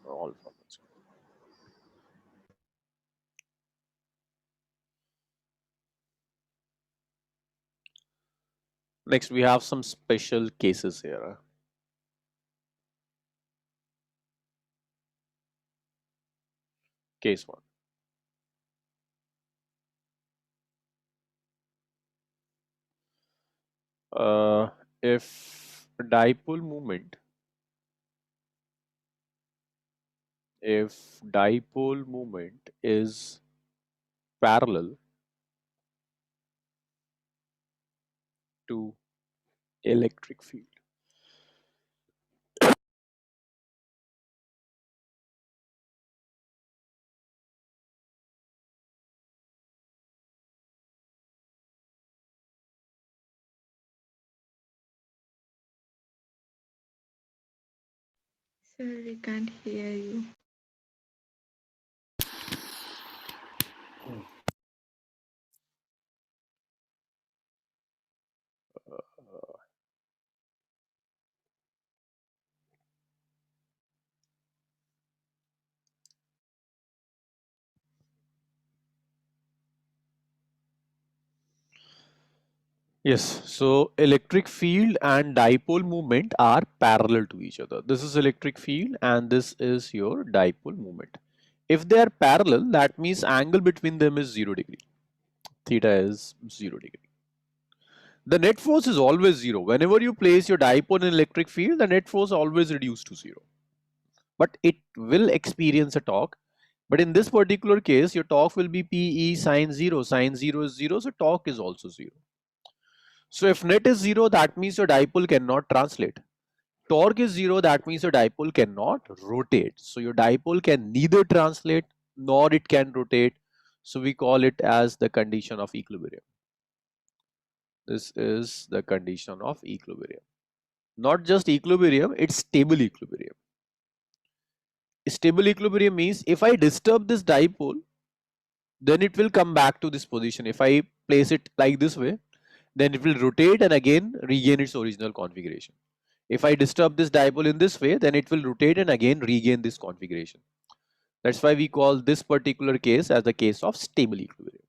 All from that school. Next, we have some special cases here. Case 1. If dipole moment is parallel to electric field. Sir, we can't hear you. Yes, so electric field and dipole moment are parallel to each other. This is electric field and this is your dipole moment. If they are parallel, that means angle between them is 0 degree. Theta is 0 degree. The net force is always 0. Whenever you place your dipole in electric field, the net force always reduced to 0. But it will experience a torque. But in this particular case, your torque will be PE sine 0. Sine 0 is 0, so torque is also 0. So if net is 0, that means your dipole cannot translate. Torque is 0, that means your dipole cannot rotate. So your dipole can neither translate nor it can rotate. So we call it as the condition of equilibrium. This is the condition of equilibrium. Not just equilibrium, it's stable equilibrium. Stable equilibrium means if I disturb this dipole, then it will come back to this position. If I place it like this way, then it will rotate and again regain its original configuration. If I disturb this dipole in this way, then it will rotate and again regain this configuration. That's why we call this particular case as the case of stable equilibrium.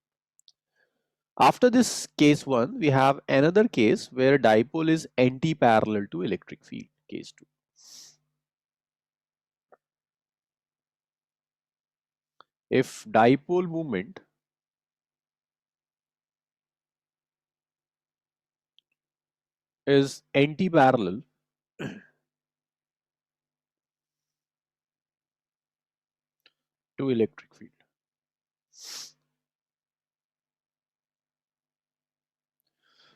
After this case 1, we have another case where dipole is anti-parallel to electric field, case 2. If dipole moment is anti-parallel to electric field.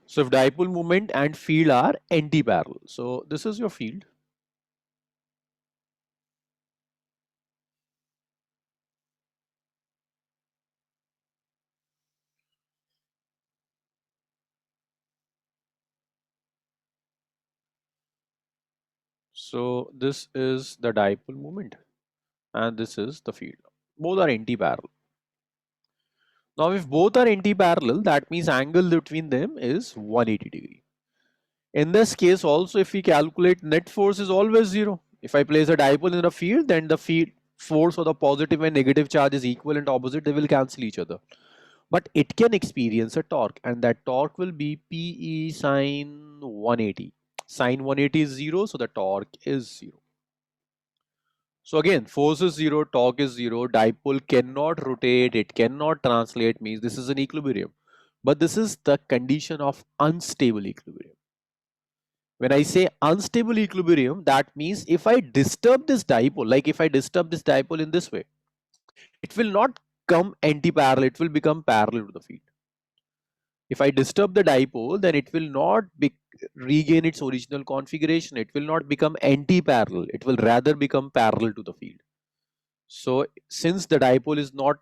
So if dipole moment and field are anti-parallel, so this is your field. So this is the dipole moment and this is the field. Both are anti-parallel. Now if both are anti-parallel, that means angle between them is 180 degree. In this case also, if we calculate, net force is always 0. If I place a dipole in a field, then the field force or the positive and negative charge is equal and opposite, they will cancel each other. But it can experience a torque and that torque will be PE sine 180. Sine 180 is 0, so the torque is 0. So again, force is 0, torque is 0, dipole cannot rotate, it cannot translate, means this is an equilibrium. But this is the condition of unstable equilibrium. When I say unstable equilibrium, that means if I disturb this dipole, like if I disturb this dipole in this way, it will not come anti-parallel, it will become parallel to the field. If I disturb the dipole, then it will not regain its original configuration. It will not become anti-parallel. It will rather become parallel to the field. So since the dipole is not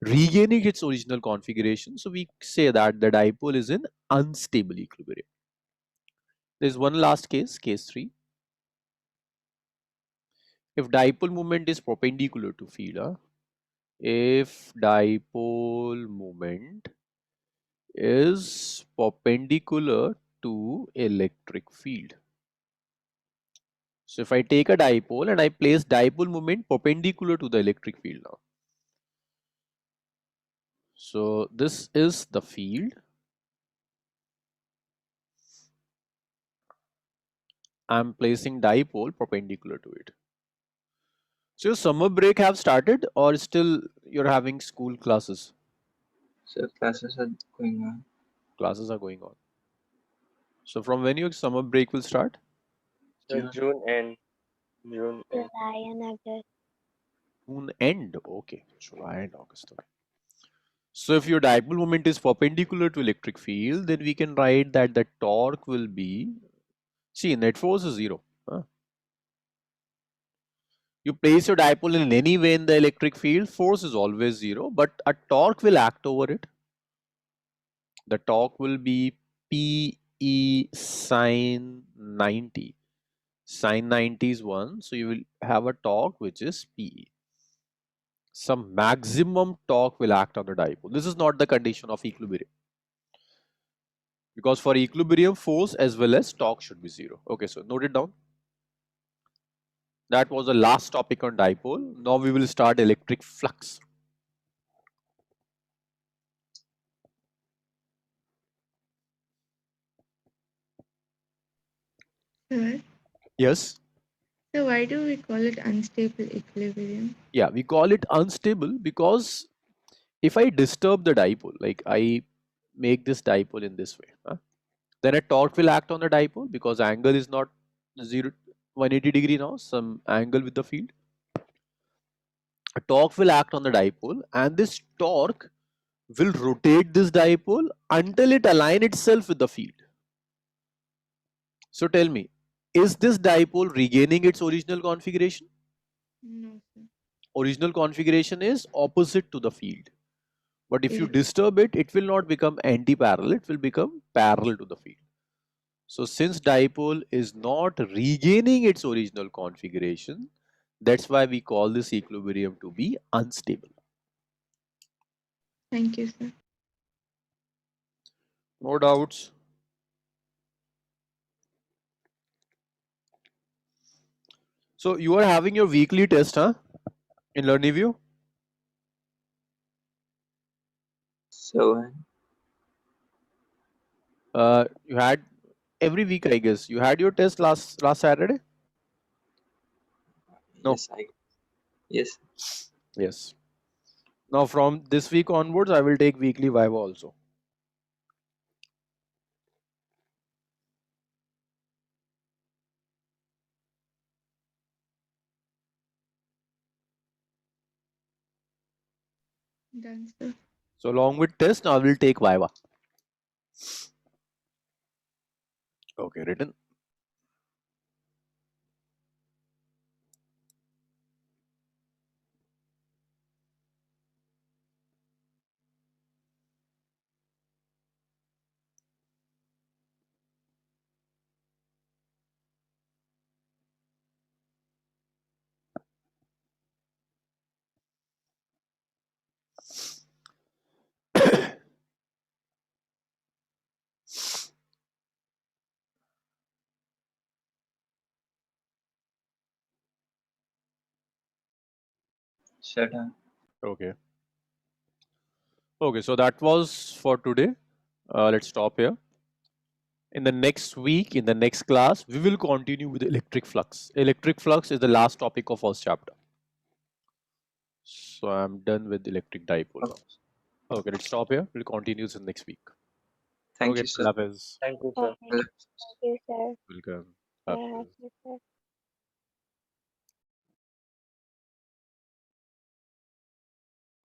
regaining its original configuration, so we say that the dipole is in unstable equilibrium. There's one last case, case 3. If dipole moment is perpendicular to field, if dipole moment is perpendicular to electric field. So if I take a dipole and I place dipole moment perpendicular to the electric field now. So this is the field. I'm placing dipole perpendicular to it. So your summer break have started or still you're having school classes? So classes are going on. Classes are going on. So from when your summer break will start? So June. June end. June end. July and August. June end. Okay. July and August. Okay. So if your dipole moment is perpendicular to electric field, then we can write that the torque will be, see, net force is zero. Huh? You place your dipole in any way in the electric field, force is always zero, but a torque will act over it. The torque will be Pe sine 90. Sine 90 is 1, so you will have a torque which is Pe. Some maximum torque will act on the dipole. This is not the condition of equilibrium. Because for equilibrium, force as well as torque should be zero. Okay, so note it down. That was the last topic on dipole. Now we will start electric flux. Sir, Yes? so why do we call it unstable equilibrium? Yeah, we call it unstable because if I disturb the dipole, like I make this dipole in this way, then a torque will act on the dipole because angle is not 180 degree now, some angle with the field. A torque will act on the dipole and this torque will rotate this dipole until it align itself with the field. So tell me, is this dipole regaining its original configuration? No, sir. Original configuration is opposite to the field. But if you Yes. disturb it, it will not become anti-parallel, it will become parallel to the field. So since dipole is not regaining its original configuration, that's why we call this equilibrium to be unstable. Thank you, sir. No doubts. So you are having your weekly test, huh? In LearnyView? So You had every week, I guess. You had your test last Saturday? No. yes. Yes. Now from this week onwards, I will take weekly Viva also. Done, sir. So along with test, now I will take Viva. Okay, written. Shut up. Okay. Okay, so that was for today. Let's stop here. In the next week, in the next class, we will continue with electric flux. Electric flux is the last topic of first chapter. So I'm done with electric dipole now. Okay, let's stop here. We'll continue this in next week. Thank Okay, you, sir. Allah Hafiz. Thank you, sir. Okay. Thank you, sir. Welcome. Yeah, Hafiz. sir.